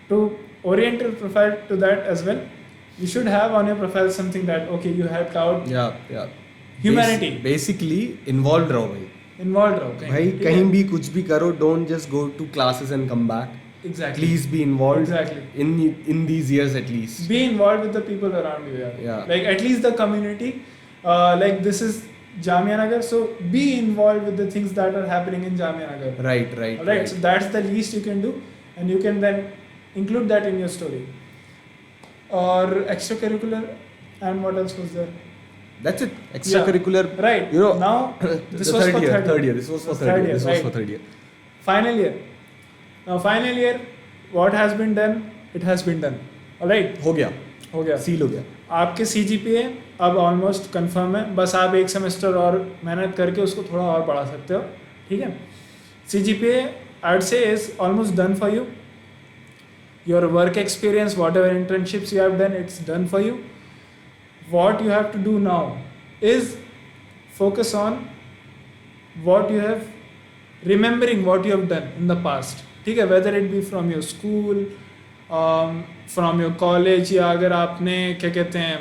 to orient your profile to that as well, you should have on your profile something that okay you helped out. Humanity,
basically involve रहो भाई, कहीं भी कुछ भी करो. Don't just go to classes and come back.
Exactly.
Please be involved.
Exactly.
In these years at least.
Be involved with the people around you. Yeah. Like at least the community. Like this is Jamia Nagar, so be involved with the things that are happening in Jamia Nagar. Right. So that's the least you can do, and you can then include that in your story. Or extracurricular, and what else was there?
That's it. Extracurricular.
Yeah. Right.
Now
this was for third year.
This was for third year. This was for third year.
Final year. Now final year, what has been done? It has been done. Alright.
हो गया. Seal हो गया.
आपके CGPA अब almost confirm है, बस आप एक सेमेस्टर और मेहनत करके उसको थोड़ा और बढ़ा सकते हो. ठीक है. CGPA I would say is almost done for you. Your work experience, whatever internships you have done, it's done for you. What you have to do now is focus on what you have, remembering what you have done in the past. ठीक है. Whether it be from your school, from your college, या अगर आपने क्या कहते हैं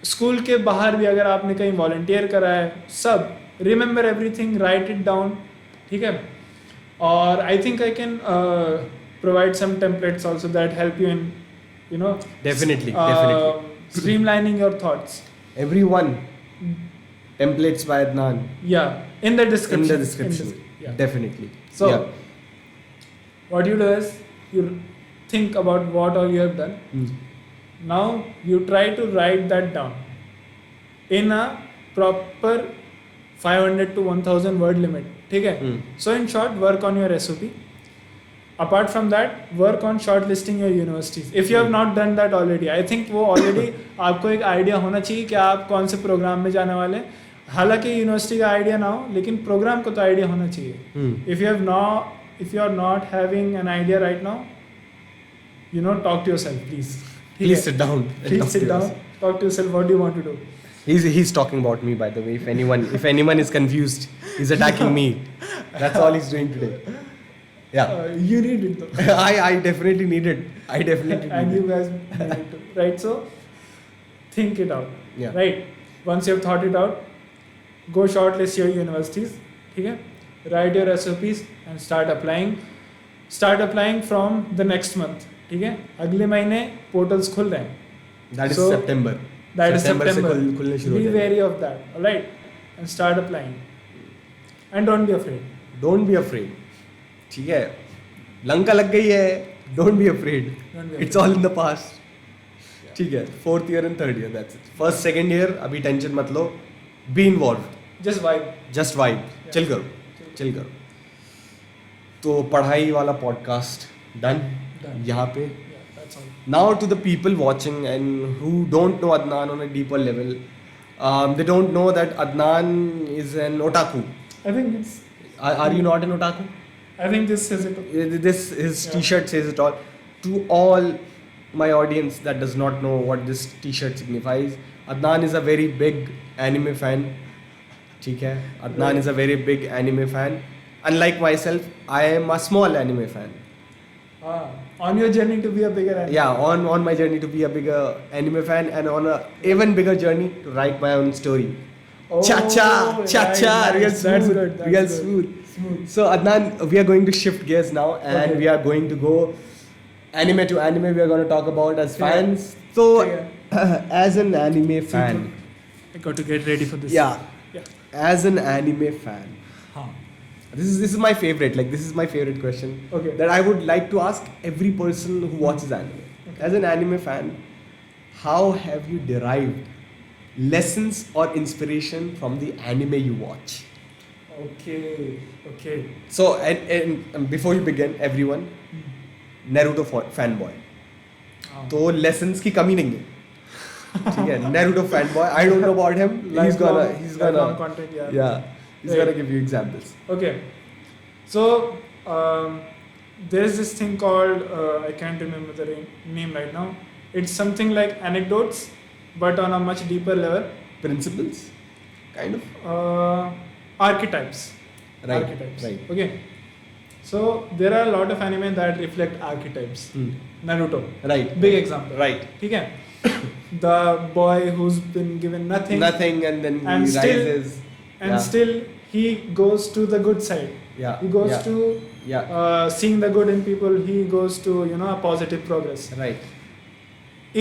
school के बाहर भी अगर आपने कहीं वॉलंटियर करा है, सब remember everything, write it down. ठीक है. और I think I can provide some templates also that help you in
definitely
streamlining your thoughts.
Everyone, templates by Adnan.
Yeah, in the description.
Definitely.
So what you do is you think about what all you have done. Now you try to write that down in a proper 500 to 1000 word limit. ठीक है. So in short, work on your SOP. Apart from that, work on shortlisting your universities. If you have not done that already, I think वो already आपको एक idea होना चाहिए कि आप कौन से प्रोग्राम में जाने वाले. हालांकि यूनिवर्सिटी का आइडिया ना हो, लेकिन प्रोग्राम को तो आइडिया होना चाहिए. If you are not having an idea right now, talk to yourself, please.
Please sit down.
Talk to yourself. What do you want to do?
He's talking about me, by the way. If anyone is confused, he's attacking me. That's all he's doing today. Yeah.
You need it though.
I definitely need it.
And you guys need it too. Right? So think it out.
Yeah.
Right? Once you have thought it out, go shortlist your universities. ठीक है. Write your SOPs and start applying. Start applying from the next month. ठीक है. अगले महीने portals खुल रहे हैं.
That is September.
That is September.
से खुलने शुरू हो
Be
जाएंगे.
wary of that. Alright. And start applying. And don't be afraid.
Don't be afraid. ठीक है, लंका लग गई है. Don't be afraid.
Don't be
It's all in the past. ठीक है, 4th year and 3rd year, that's it. 1st, 2nd year अभी tension मत लो. Be involved.
Just vibe.
Just vibe. Chill करो, चिल करो. तो पढ़ाई वाला पॉडकास्ट डन यहाँ पे.
Yeah, that's all.
Now to the people watching and who don't know Adnan on a deeper level, they don't know that Adnan is an otaku.
I think it's.
Are you not an otaku?
I think this is it.
This his
Yeah.
T-shirt says it all. To all my audience that does not know what this T-shirt signifies, Adnan is a very big anime fan. ठीक है, Adnan is a very big anime fan. Unlike myself, I am a small anime fan.
On your journey to be a bigger anime.
Yeah, on my journey to be a bigger anime fan and on a even bigger journey to write my own story.
Oh,
Cha-cha,
right,
cha-cha,
nice.
real
That's
smooth,
good. That's
real
good.
smooth. So Adnan, we are going to shift gears now and
Okay.
we are going to go anime to anime. We are going to talk about as
Yeah.
fans. So
Yeah.
as an anime fan,
I got to get ready for this.
yeah,
Yeah.
as an anime fan,
Huh.
this is my favorite. Like this is my favorite question
Okay.
that I would like to ask every person who watches anime.
Okay.
As an anime fan, how have you derived lessons or inspiration from the anime you watch?
Okay.
So, and before you begin, everyone, Naruto fanboy. तो lessons की कमी नहीं है. ठीक है, Naruto fanboy. I don't know about him. He's gonna
content. Yeah.
yeah, he's
Right.
gonna give you examples.
Okay. So there's this thing called I can't remember the name right now. It's something like anecdotes, but on a much deeper level.
Principles, kind of.
Archetypes.
Right.
Archetypes.
Right.
Okay. So there are a lot of anime that reflect archetypes. Naruto.
Right.
Big example.
Right.
ठीक है. The boy who's been given nothing.
Nothing, and then
And
he
still-
rises.
And
Yeah.
still he goes to the good side.
Yeah.
He goes
yeah.
to
Yeah.
seeing the good in people. He goes to a positive progress.
Right.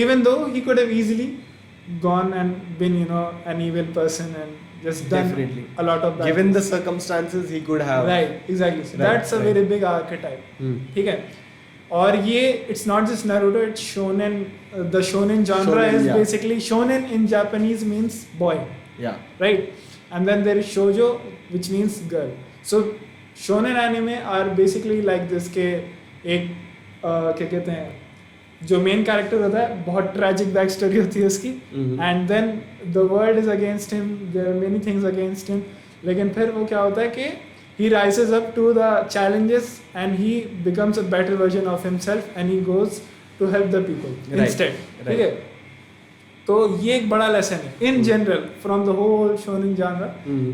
Even though he could have easily gone and been an evil person and just done
Definitely.
a lot of bad
Given the
things.
circumstances, he could have.
Right, exactly. So
Right,
that's a
right.
very big archetype. ठीक है. और ये it's not just Naruto, it's shonen. The shonen genre
Shonen,
is
yeah.
basically shonen in Japanese means boy,
Yeah.
right? And then there is shoujo, which means girl. So shonen anime are basically like this के एक क्या कहते हैं जो main character होता है बहुत tragic back story होती है उसकी and then the world is against him there are many things against him लेकिन फिर वो क्या होता है कि he rises up to the challenges and he becomes a better version of himself and he goes to help the people instead. ठीक है तो ये एक बड़ा लेसन है in general from the whole shonen genre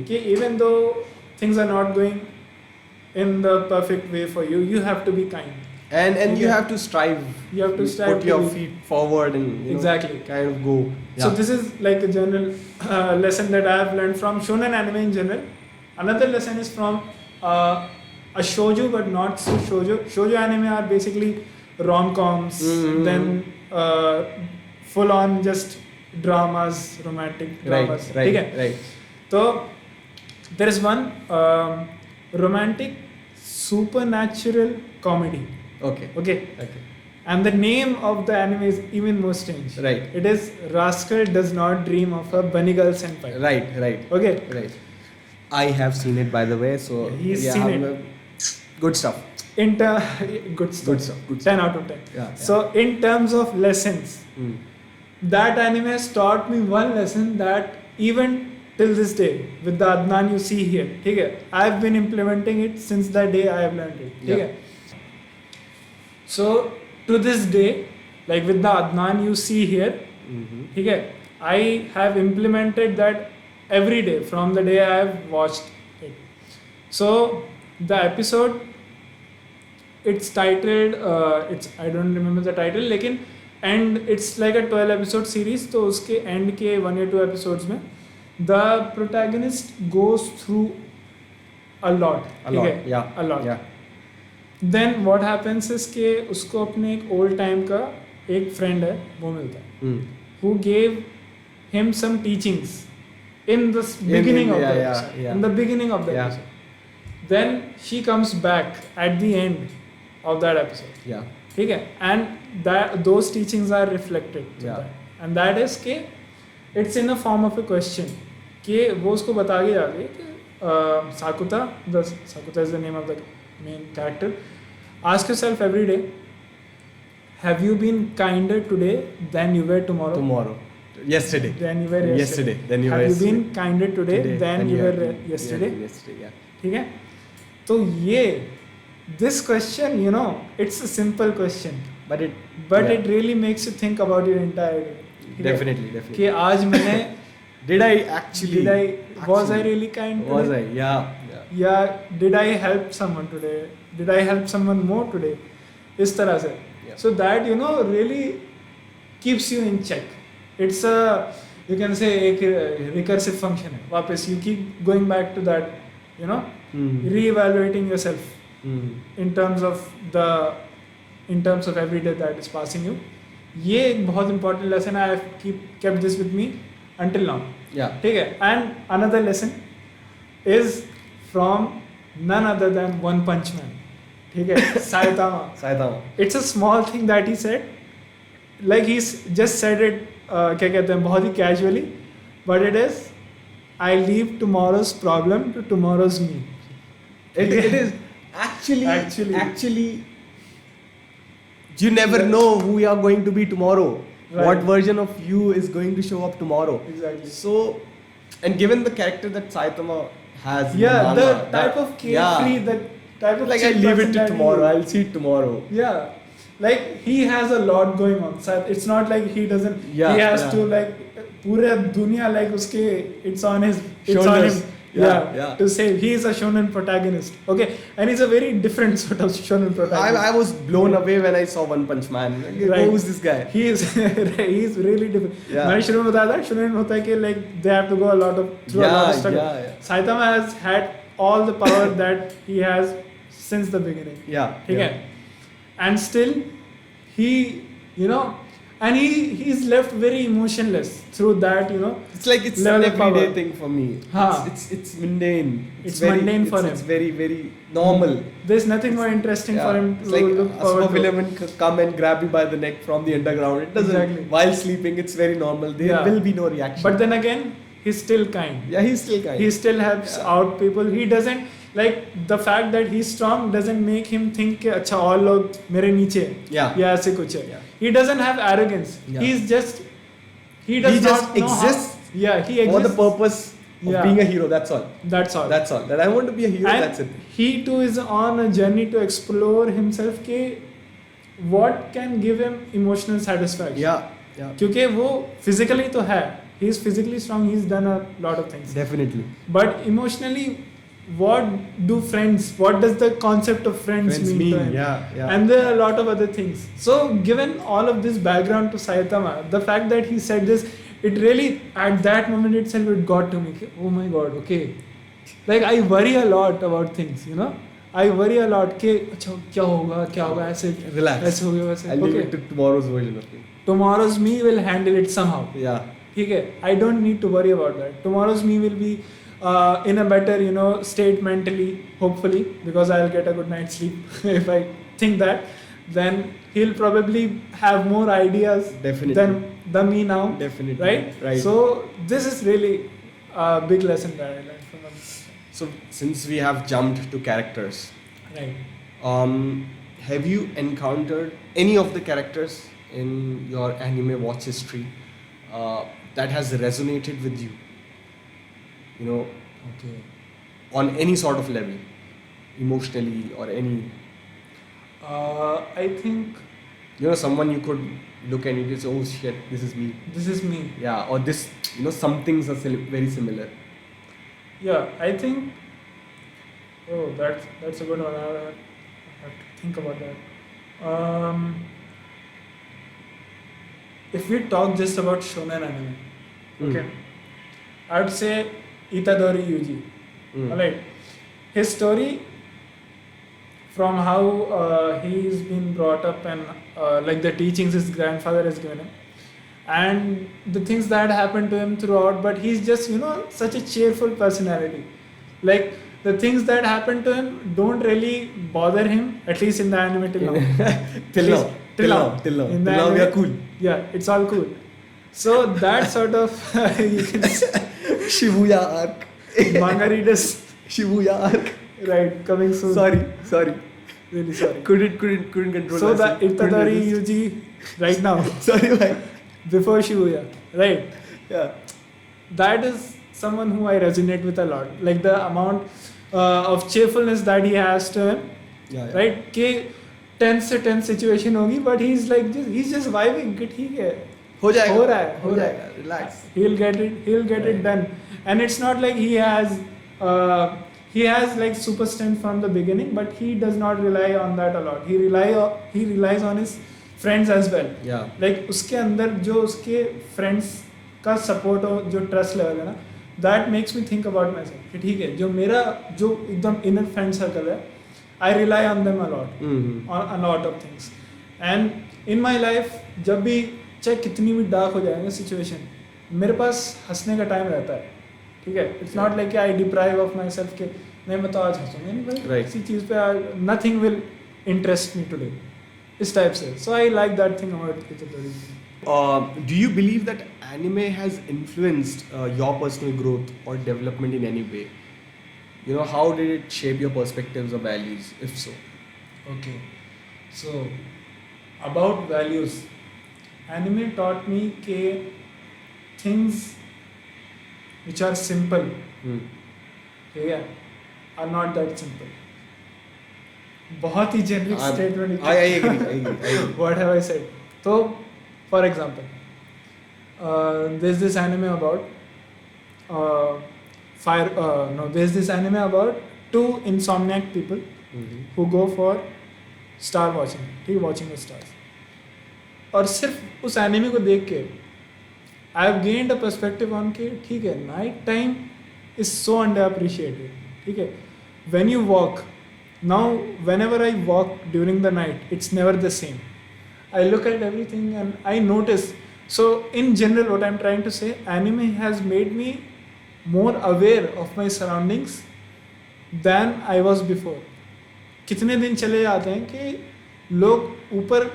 कि even though things are not going in the perfect way for you, you have to be kind.
And you have to strive.
You have to strive
Put
to
your
be-
feet forward and
Exactly.
kind of go.
So this is like a general lesson that I have learned from shonen anime in general. Another lesson is from a shoujo, but not so shoujo. Shoujo anime are basically rom-coms, then full-on just dramas, romantic dramas.
Right.
ठीक है?
Right.
So there is one romantic supernatural comedy.
Okay.
Okay.
Okay.
And the name of the anime is even more strange.
Right.
It is Rascal Does Not Dream of a Bunny Girl Senpai.
Right. Right.
Okay.
Right. I have seen it, by the way. So
He's
yeah,
seen it.
Good stuff.
Good stuff.
Good stuff. Good
10 out of 10.
Yeah.
So in terms of lessons, that anime has taught me one lesson that even till this day, with the Adnan you see here, ठीक है? I have been implementing it since the day I have learned it. ठीक है? So to this day, like with the Adnan you see here, ठीक है? I have implemented that every day from the day I have watched it. So the episode, it's titled, I don't remember the title, लेकिन and it's like a 12 episode series. तो उसके end के 1 या 2 episodes में the protagonist goes through a lot.
A lot. Yeah.
A lot.
Yeah.
Then what happens is कि उसको अपने एक old time का एक friend है वो मिलता है who gave him some teachings in the beginning of the episode. In the beginning of the episode. then she comes back at the end of that episode.
Yeah.
ठीक है, and that those teachings are reflected to
Yeah.
that. And that is कि it's in a form of a question कि वो उसको बता के जाती है कि Sakuta is the name of the main character. Ask yourself every day, have you been kinder today than you were tomorrow?
Yesterday.
Than you were yesterday.
Then you
have
were
you been
yesterday.
kinder today than you were yesterday?
Yesterday, yeah.
ठीक है, तो ये this question, you know, it's a simple question,
But
it really makes you think about your entire day. ठीक है?
Definitely.
कि आज मैंने was I really kind today?
Was I? Yeah.
Yeah, did I help someone today? Did I help someone more today? इस तरह से.
Yeah.
So that, you know, really keeps you in check. It's a, you can say, एक recursive function है. वापस you keep going back to that, you know, re-evaluating yourself in terms of every day that is passing you. ये एक बहुत important lesson I have kept this with me until now.
Yeah.
ठीक है. And another lesson is from none other than One Punch Man. ठीक है. Saitama. It's a small thing that he said. Like he's just said it क्या कहते हैं बहुत ही casually, but it is, I leave tomorrow's problem to tomorrow's me.
It is actually you never know who you are going to be tomorrow.
Right.
What version of you is going to show up tomorrow.
Exactly.
So, and given the character that Saitama has, in
Yeah,
manga,
the
that-
type of carefree,
yeah,
the type of
like I
chill
leave it
person
to
that he
tomorrow.
is.
I'll see it tomorrow.
Yeah, like he has a lot going on. So it's not like he doesn't.
Yeah,
he has
yeah.
to like पूरे दुनिया like उसके it's on him.
Shoulders. Yeah.
To say he is a shonen protagonist. Okay, and he's a very different sort of shonen protagonist.
I was blown away when I saw One Punch Man.
Right.
Who's this guy?
He is he's really different.
Yeah.
मैंने शुरू में बताया था shonen होता है कि like they have to go a lot of through a lot of struggle.
Yeah.
Saitama has had all the power that he has since the beginning.
Yeah.
ठीक
yeah.
है, and still he, you know, and he's left very emotionless through that, you know.
It's like it's
level
an
of power.
everyday thing for me.
Huh.
It's mundane.
It's mundane for him.
It's very, very normal.
There's nothing more interesting for him
It's
to
like
look
a
forward to.
villain come and grab you by the neck from the underground. It doesn't.
Exactly.
While sleeping, it's very normal. There
Yeah.
will be no reaction.
But then again, he's still kind.
yeah, he's still kind.
He still helps out people. He doesn't, like, the fact that he's strong doesn't make him think कि अच्छा और लोग मेरे नीचे हैं,
Yeah.
या ऐसे कुछ है.
Yeah.
He doesn't have arrogance.
Yeah.
He does
He
not
just
know
exists
how, yeah, he exists
for the purpose of
Yeah.
being a hero. That's all.
That's all.
That I want to be a hero.
And
that's it.
he too is on a journey to explore himself कि what can give him emotional satisfaction.
Yeah.
क्योंकि वो physically तो है, he is physically strong, he's done a lot of things.
Definitely.
But emotionally, what does the concept of friends mean to him?
Yeah.
And there are a lot of other things. So given all of this background to Saitama, the fact that he said this, it really, at that moment itself, it got to me. Oh my God, okay. Like I worry a lot about things, you know. I worry a lot कि अच्छा क्या होगा ऐसे
Relax.
ऐसे हो गया वैसे.
I'll leave
Okay.
it to tomorrow's version of me.
Tomorrow's me will handle it somehow.
Yeah.
ठीक है, I don't need to worry about that. Tomorrow's me will be in a better, you know, state mentally, hopefully, because I'll get a good night's sleep if I think that. Then he'll probably have more ideas
Definitely.
than me now.
Definitely. Right.
So this is really a big lesson that I learned from him.
So since we have jumped to characters,
Right.
have you encountered any of the characters in your anime watch history that has resonated with you? You know,
Okay.
on any sort of level, emotionally or any,
I think
you know, someone you could look and you could say, oh shit, this is me.
this is me.
Yeah, or this, you know, some things are very similar.
Yeah, I think. Oh, that's a good one. I have to think about that. If we talk just about shonen anime, okay, I would say Itadori Yuji. Alright, his story, from how he's been brought up and like the teachings his grandfather has given him, and the things that happened to him throughout. But he's just, you know, such a cheerful personality. Like the things that happen to him don't really bother him, at least in the anime till now.
till now.
In the
Till now we are cool.
Yeah, it's all cool. So that sort of you can
Shibuya arc.
manga readers,
Shibuya arc.
right, coming soon.
Sorry.
Really sorry.
Couldn't control
So the
myself. Couldn't
Itadori
resist.
Yuji right now,
Sorry, bhai.
before Shibuya, right?
Yeah.
That is someone who I resonate with a lot. Like the amount of cheerfulness that he has to him,
Yeah.
right? कि tense से tense situation होगी, but he's like he's just vibing कि ठीक है,
हो जाएगा.
हो रहा है.
Relax.
He'll get it done. And it's not like he has like super strength from the beginning, but he does not rely on that a lot. He relies on his friends as well.
Yeah.
Like उसके अंदर जो उसके friends का support और जो trust level है ना, that makes me think about myself कि ठीक है, जो मेरा जो एकदम inner friend circle है, I rely on them a lot, on a lot of things. And in my life जब भी चाहे कितनी भी dark हो जाए ना situation, मेरे पास हंसने का टाइम रहता है, ठीक है. It's not like I deprive of my self के नहीं मैं तो आज हंसूंगा नहीं भाई, किसी चीज़ पे nothing will interest me today, इस टाइप से. So I like that thing about इटोरी.
Do you believe that anime has influenced your personal growth or development in any way? You know, how did it shape your perspectives or values, if so?
Okay, so about values, anime taught me के things which are simple, ठीक है, are not that simple. बहुत ही generic statement.
I agree.
What have I said? So, for example, there's this anime about there's this anime about two insomniac people who go for star watching, ठीक, watching the stars. और सिर्फ उस anime को देख के I have gained a perspective on के ठीक है, night time is so underappreciated, ठीक है. When you walk, now whenever I walk during the night, it's never the same. I look at everything and I notice. So in general, what I'm trying to say, anime has made me more aware of my surroundings than I was before. कितने दिन चले जाते हैं कि लोग ऊपर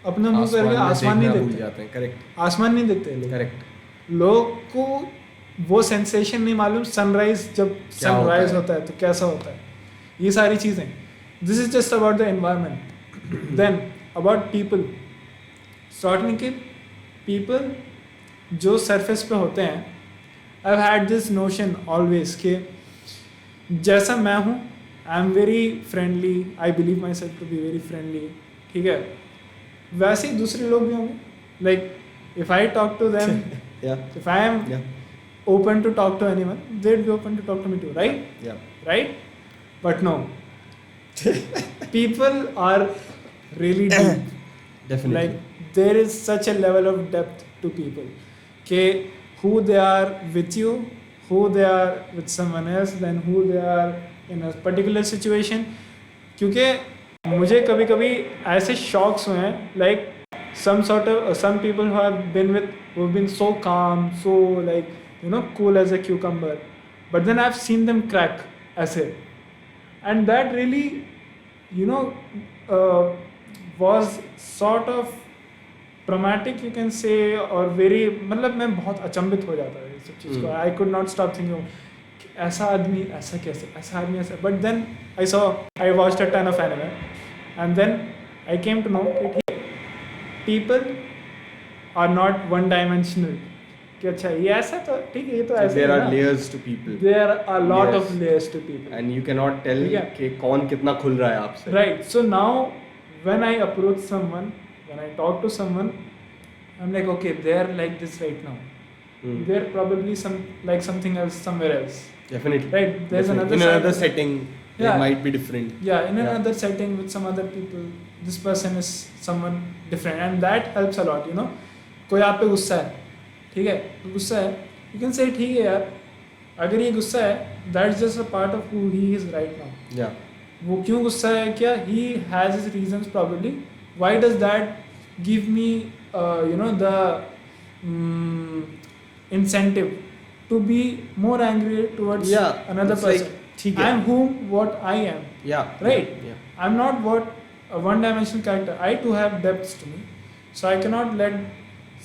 अपना मुंह करके आसमान नहीं देखते.
करेक्ट.
आसमान नहीं देखते लोग.
करेक्ट.
लोग को वो सेंसेशन नहीं मालूम सनराइज जब सनराइज होता है तो कैसा होता है. ये सारी चीज़ें. This is just about the environment. Then about people, starting के पीपल जो सरफेस पे होते हैं, I have had this notion always कि जैसा मैं हूँ, I am very friendly, I believe myself to be very friendly, ठीक है, वैसे ही दूसरे लोग भी होंगे. Like if I talk to them, if I am open to talk to anyone, they'd be open to talk to me too, right?
Yeah.
Right? But no. People are really deep.
Definitely.
Like there is such a level of depth to people. Okay, who they are with you, who they are with someone else, then who they are in a particular situation. क्योंकि मुझे कभी-कभी ऐसे shocks हुए हैं, like some people who have been so calm, so like cool as a cucumber, but then I've seen them crack acid, and that really was sort of traumatic, you can say, or very मतलब मैं बहुत अचंभित हो जाता है इस सब चीज़ को. I could not stop thinking ऐसा आदमी ऐसा कैसे, ऐसा आदमी ऐसा. But then I watched a ton of anime, and then I came to know that people are not one dimensional. कि अच्छा ये ऐसा तो ठीक है, ये तो ऐसा.
There are layers to people.
There are a lot of layers to people.
And you cannot tell कि कौन कितना खुल रहा है आपसे.
Right. So now when I approach someone, when I talk to someone, I'm like, okay, they're like this right now. They're probably something else somewhere else.
Definitely.
Right. There's
another setting. It might be different.
Yeah, in another setting with some other people, this person is someone different, and that helps a lot. कोई आप पे गुस्सा है, ठीक है, गुस्सा है, you can say ठीक है यार, अगर ये गुस्सा है, that's just a part of who he is right now.
Yeah.
वो क्यों गुस्सा है, क्या he has his reasons probably. Why does that give me the incentive to be more angry towards another person?
Like, ठीक है.
I'm whom what I am.
Yeah.
Right?
Yeah.
I'm not what a one-dimensional character. I too have depths to me. So I cannot let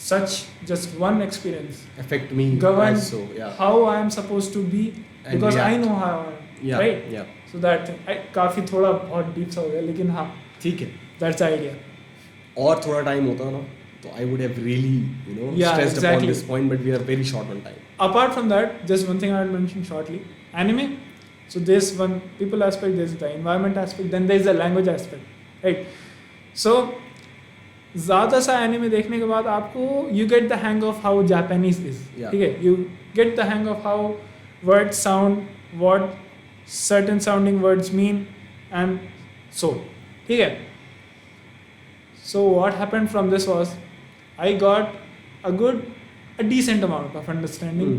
such just one experience
Affect me.
govern
So yeah.
how I am supposed to be
And
because I
react.
know how I am.
Yeah.
Right?
Yeah.
So that thing. काफी थोड़ा बहुत deep सा हो गया लेकिन हाँ
ठीक है.
that's the idea.
और थोड़ा टाइम होता ना तो I would have really
Yeah,
stressed upon
exactly.
this point, but we are very short on time.
Apart from that, just one thing I will mention shortly. Anime. So there's one people aspect, there's the environment aspect, then there's the language aspect. Right? So ज़्यादा सा anime देखने के बाद आपको you get the hang of how Japanese is.
Yeah.
ठीक है? You get the hang of how words sound, what certain sounding words mean, and so. ठीक है? So what happened from this was, I got a decent amount of understanding.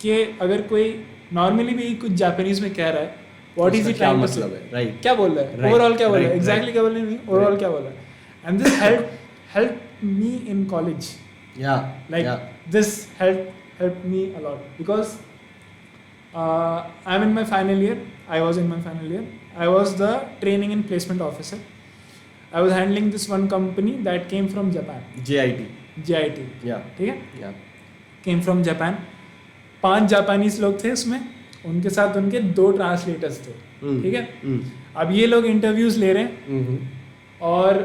कि अगर कोई normally भी कुछ Japanese में कह रहा है व्हाट इज
उसका
इट
क्या
ट्राइंग टू
मतलब
से
है, right.
क्या बोल रहा है
Right,
ओवरऑल क्या बोल रहा है
right,
एग्जैक्टली
right.
क्या बोल रहा है नहीं ओवरऑल
Right.
क्या बोल रहा है and this help me in college
Yeah.
like
Yeah.
this helped me a lot because I'm in my final year. I was in my final year. I was the training and placement officer. I was handling this one company that came from Japan.
JIT.
JIT.
Yeah.
ठीक है?
Yeah.
Came from Japan. 5 Japanese लोग थे उसमें, उनके साथ उनके 2 translators थे. ठीक है? अब ये लोग इंटरव्यूज ले रहे हैं और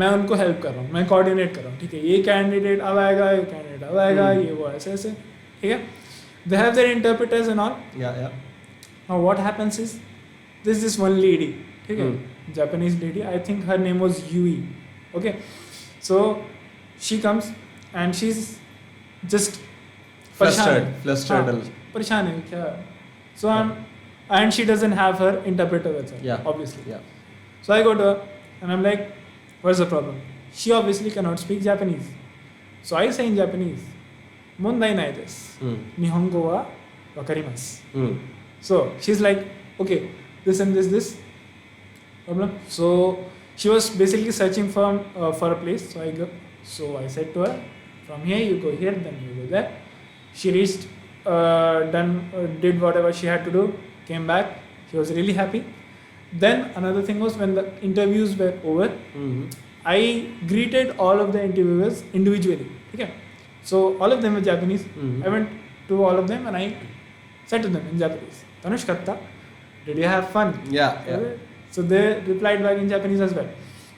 मैं उनको हेल्प कर रहा हूँ, मैं कोऑर्डिनेट कर रहा हूँ. ठीक है, ये कैंडिडेट अब आएगा, ये कैंडिडेट अब आएगा, ये वो ऐसे ऐसे. ठीक है, they have their interpreters and all.
Yeah. Yeah.
Now what happens is this one lady. ठीक है, Japanese lady, I think her name was Yui. Okay, so she comes and she is just
Flustered.
परेशान है क्या. So I am and she doesn't have her interpreter with her.
Yeah.
Obviously.
Yeah.
So I go to her and I'm like, what's the problem? She obviously cannot speak Japanese. So I say in Japanese, mondai nai desu. Nihongo wa wakarimasu. So she's like, okay, this and this problem. So she was basically searching for a place. So I said to her, from here you go here, then you go there. She reached, did whatever she had to do. Came back, she was really happy. Then another thing was when the interviews were over, I greeted all of the interviewers individually. Okay, so all of them were Japanese. I went to all of them and I said to them in Japanese, Tanush katta, did you have fun?
Yeah.
So they replied back in Japanese as well.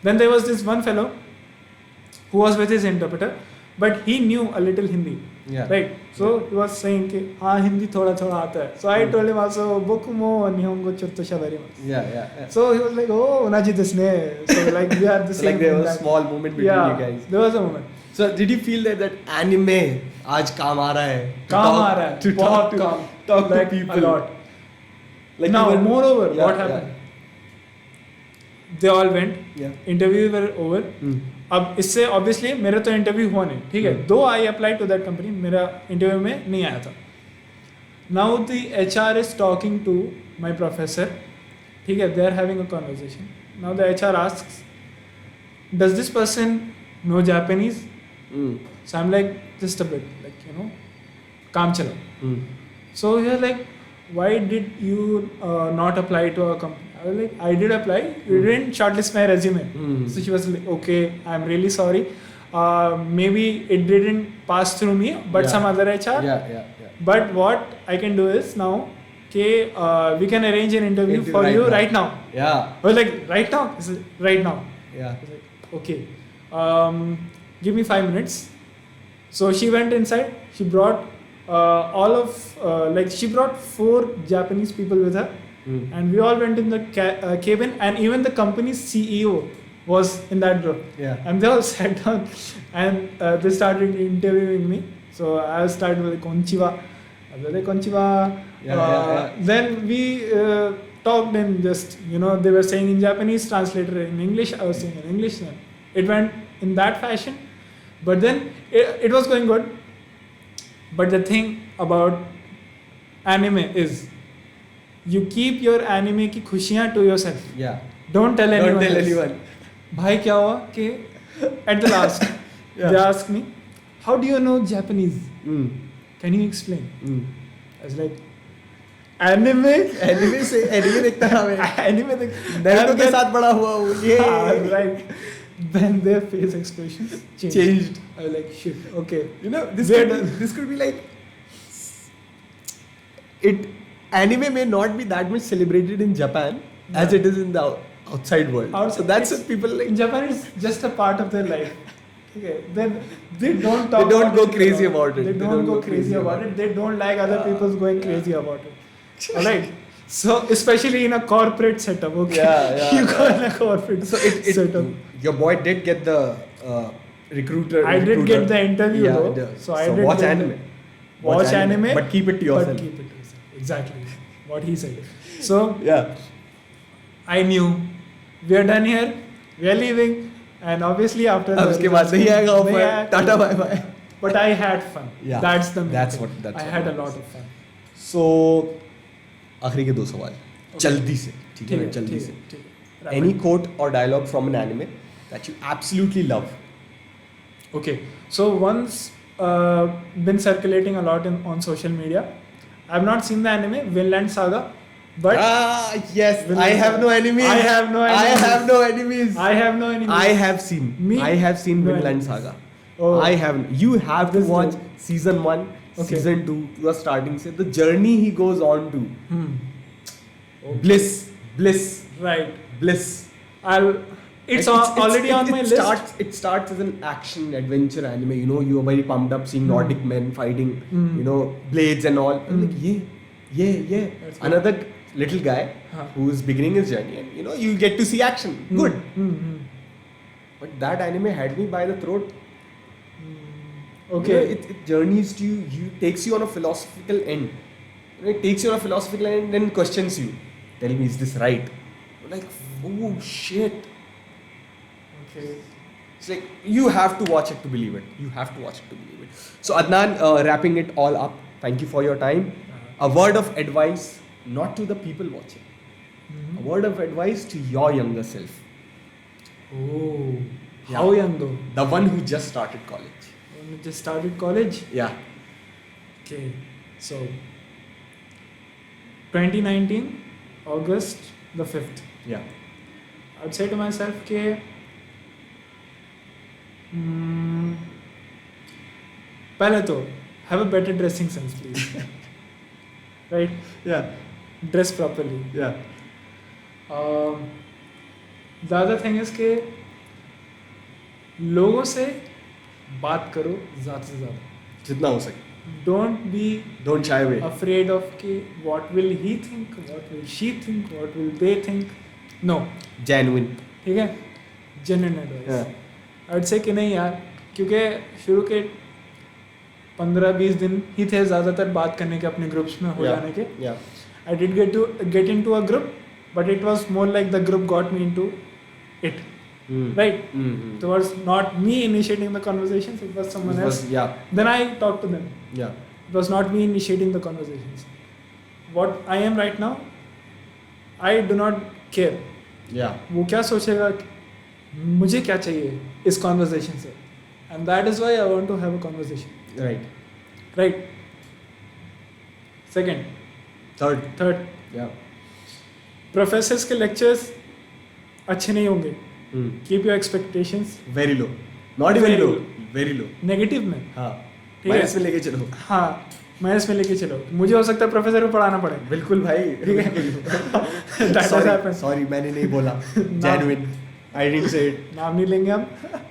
Then there was this one fellow who was with his interpreter, but he knew a little Hindi.
Yeah.
Right. So he was saying कि हाँ हिंदी थोड़ा थोड़ा आता है. So I told him also boku mo nihongo chotto shabarimasu.
Yeah.
So he was like, oh onaji desu ne. So like we are the same.
Like there
in
was a
that.
small moment between you guys.
There was a moment.
So did you feel that anime आज काम आ रहा है?
काम आ रहा है.
To
बहुत
talk
काम.
to
Like
people.
a lot.
Like
Now
even-
moreover,
Yeah,
what happened? They all went.
Yeah.
Interviews were over. अब इससे ऑब्वियसली मेरा तो इंटरव्यू हुआ नहीं. ठीक है, though I apply to that company, मेरा इंटरव्यू में नहीं आया था. Now the HR is talking to my professor. ठीक है, they are having a conversation. Now the HR asks, does this person know Japanese? So I am like just a bit, like काम चलो. So he was like, why did you not apply to our company? I was like, I did apply. You didn't shortlist my resume. So she was like, okay, I'm really sorry. Maybe it didn't pass through me, but some other HR.
Yeah.
But what I can do is now, we can arrange an interview for you right now.
Yeah.
I was like, right now? He said, right now.
Yeah.
I was like, okay. Give me 5 minutes. So she went inside. She brought she brought 4 Japanese people with her. And we all went in the cabin, and even the company's CEO was in that group.
Yeah.
And they all sat down and they started interviewing me. So I started with konnichiwa. I was like, konnichiwa.
Yeah.
Then we talked in just, they were saying in Japanese, translated in English. I was saying in English. Then it went in that fashion. But then it was going good. But the thing about anime is, you keep your anime की खुशियाँ to yourself.
Yeah.
Don't tell anyone.
Don't tell
else.
anyone.
भाई क्या हुआ कि at the last they asked me, how do you know Japanese? Can you explain? I was like,
anime से anime देखता था मैं,
एनिमे
नारुतो के साथ बड़ा हुआ हूँ ये
right when their face expressions changed. I was like shit, okay,
you know this could be like it anime may not be that much celebrated in Japan as it is in the outside world. So that's what people like.
In Japan it's just a part of their life. Okay, then they don't
They don't go crazy about it.
They don't go crazy about it. They don't like other people's going crazy about it. Alright. So especially in a corporate setup, okay.
Yeah.
You go in a corporate setup.
Your boy did get the recruiter.
I did get the interview though. So I did
watch
get
anime.
Watch anime,
but keep it to yourself.
But keep it to yourself. Exactly what he said. So
yeah,
I knew we are done here. We are leaving, and obviously after
अब उसके बाद नहीं आएगा offer, tata bye bye.
But I had fun.
Yeah,
that's the main
that's
thing.
what that's
I
what
had a
matters.
lot of fun.
So आखिरी के 2 सवाल जल्दी से, ठीक है जल्दी से. Any quote or dialogue from an anime that you absolutely love?
Okay, so once been circulating a lot on social media. I've not seen the anime Vinland Saga, but
yes, I have no enemies.
I have no enemies.
I have no enemies.
I have no enemies.
I have seen.
Me?
I have seen
No
Vinland
enemies.
Saga.
Oh.
I have. You have to
This
watch
is-
season 1,
Okay.
season 2. You are starting. Say the journey he goes on to.
Okay.
Bliss.
Right.
Bliss.
It's already on my list.
It starts as an action adventure anime. You know, you are very pumped up seeing Nordic men fighting. You know, blades and all. I'm like, yeah.
That's good.
Another little guy
Huh.
who is beginning his journey, and you know, you get to see action. Good. But that anime had me by the throat.
Okay.
You know, it journeys to you, takes you on a philosophical end. You know, it takes you on a philosophical end and then questions you. Tell me, is this right? You're like, oh shit.
Okay.
It's like you have to watch it to believe it. You have to watch it to believe it. So Adnan, wrapping it all up. Thank you for your time. A word of advice, not to the people watching. A word of advice to your younger self.
Oh.
Yeah.
How young though?
The one who just started college.
When you just started college.
Yeah.
Okay. So 2019 August the 5th.
Yeah.
I'd say to myself ke पहले तो have a better dressing sense please. Right?
Yeah.
Dress properly.
Yeah.
The other thing is कि लोगों से बात करो ज़्यादा से ज़्यादा.
जितना हो सके.
Don't be
Don't shy away.
afraid of कि what will he think, what will she think, what will they think. No.
Genuine.
ठीक है? Genuine advice.
Yeah.
I would say कि नहीं यार, क्योंकि शुरू के 15-20 दिन ही थे ज़्यादातर बात करने के अपने ग्रुप्स में हो जाने के.
Yeah.
I did get into a group, but it was more like the group got me into it. Right? It was not me initiating the conversations, it was someone else.
Yeah.
Then I talked to them.
Yeah.
It was not me initiating the conversations. What I am right now, I do not care.
Yeah.
वो क्या सोचेगा, मुझे क्या चाहिए इस conversation से. And that is why I want to have a conversation. Right. Second. Third.
Yeah.
Professors के lectures अच्छे नहीं होंगे. Keep your expectations
Very low. Not even low. Very low.
negative में.
हाँ.
ठीक है?
माइनस में लेके चलो.
हाँ, माइनस में लेके चलो. मुझे हो सकता है प्रोफेसर को पढ़ाना पड़े.
बिल्कुल भाई.
ठीक है? That has happened.
Sorry, मैंने नहीं बोला. Genuine. I didn't say it.
नाम नहीं लेंगे हम.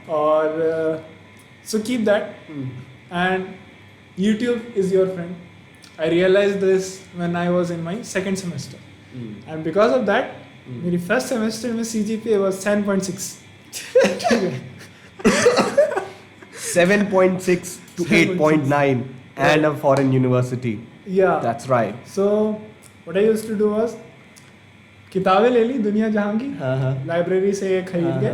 और so keep that. And YouTube is your friend. I realized this when I was in my second semester. And because of that, मेरी first semester में CGPA was 7.6.
7.6 to 8.9 and a foreign university.
Yeah.
That's right.
So what I used to do was किताबें ले ली दुनिया जहाँ की, library से खरीद के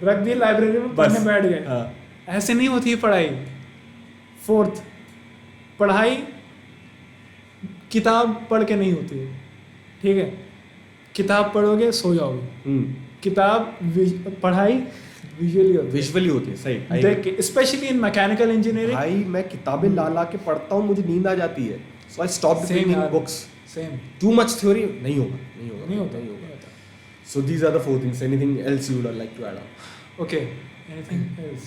रख दी लाइब्रेरी में, पढ़ने बैठ गए. ऐसे नहीं होती है पढ़ाई. फोर्थ, पढ़ाई किताब पढ़ के नहीं होती है. ठीक है? किताब पढ़ोगे सो जाओगे. पढ़ाई
विजुअली होती है. सही.
देख के, स्पेशली इन मैकेनिकल इंजीनियरिंग.
भाई मैं किताबें ला के पढ़ता हूँ, मुझे नींद आ जाती है. So I stopped reading books.
Same.
Too much theory नहीं होगा.
नहीं होता.
So these are the 4 things. Anything else you would like to add on?
Okay. Anything else?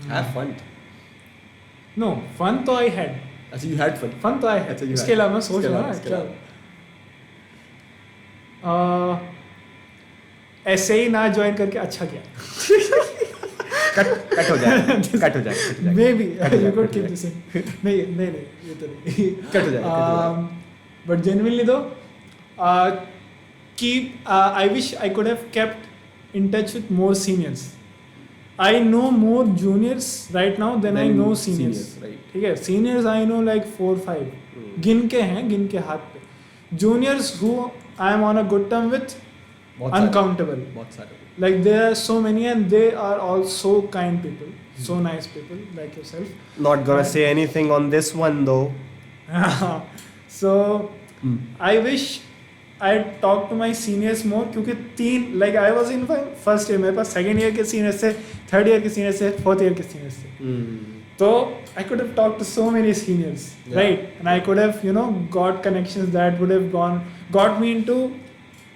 Have fun.
No, fun तो I had.
अच्छा, you had fun.
Fun तो I had.
अच्छा, you
इसके
had.
अलावा मैं सोच
इसके
रहा
अलावा,
हूँ
इसके
क्या
अलावा.
ऐसे ही ना ज्वाइन करके अच्छा किया.
कट हो जाएगा.
मे बी
Cut हो
यू
जाएगा,
कुड
cut
कीप
हो
दिस नहीं ये तो नहीं.
कट हो जाएगा.
But genuinely though, I wish I could have kept in touch with more seniors. I know more juniors right now than I know seniors.
Right.
ठीक है, seniors I know like 4-5. गिन के हाथ पे. Juniors who I am on a good term with,
बहुत सारे.
uncountable.
बहुत सारे.
Like there are so many and they are all so kind people, so nice people like yourself.
Not gonna say anything on this one though.
So I wish I talked to my seniors more क्योंकि like I was in my first year, मेरे पास second year के seniors थे, third year के seniors थे, fourth year के seniors थे. So I could have talked to so many seniors, right? And I could have, got connections that would have got me into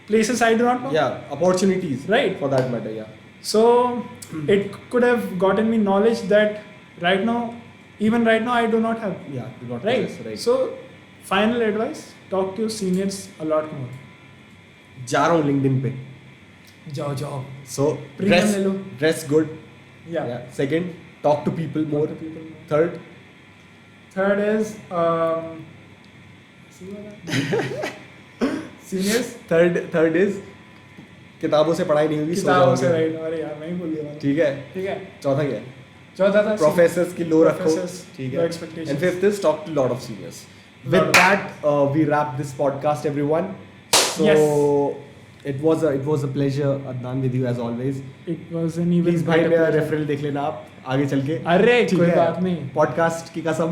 places I do not know.
Yeah, opportunities.
Right.
For that matter, yeah.
So it could have gotten me knowledge that right now I do not have.
Yeah, do not
Right.
possess, right.
So final advice: talk to your seniors a lot more.
जा रहा हूँ LinkedIn पे.
जाओ.
So
Premium ले लो.
dress good.
Yeah.
Second, talk to people more.
Talk to people more.
Third
is seniors.
Third is किताबों से पढ़ाई नहीं होगी. सो
किताबों से
जाओगे.
राइट. अरे यार मैं ही भूल गया.
ठीक है. चौथा क्या है?
चौथा था
Professors की लो रखो.
Professors,
ठीक
low
है.
expectations.
And fifth is talk to lot of seniors.
Lot
With
of-
that, we wrap this podcast, everyone. So
Yes.
it was a pleasure, Adnan, with you as always.
It was an even
Please भाई
better
मेरा
pleasure.
Referral देख लेना आप आगे चल के.
अरे
ठीक
कोई
है?
बात नहीं.
Podcast की कसम.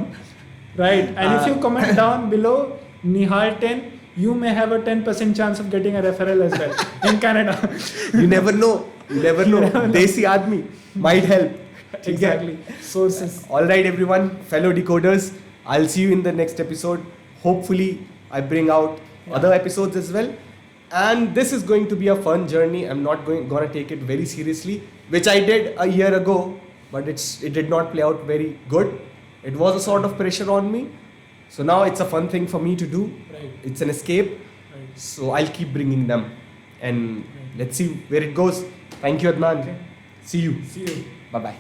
Right. And if you comment down below Nihal 10, you may have a 10% chance of getting a referral as well in Canada.
You never know. देसी आदमी might help. ठीक है?
Exactly. Sources.
All right, everyone, fellow decoders. I'll see you in the next episode. Hopefully, I bring out other episodes as well. And this is going to be a fun journey. I'm not gonna take it very seriously, which I did a year ago, but it did not play out very good. It was a sort of pressure on me. So now it's a fun thing for me to do.
Right.
It's an escape.
Right.
So I'll keep bringing them. And let's see where it goes. Thank you, Adnan.
Okay.
See you.
See you.
Bye-bye.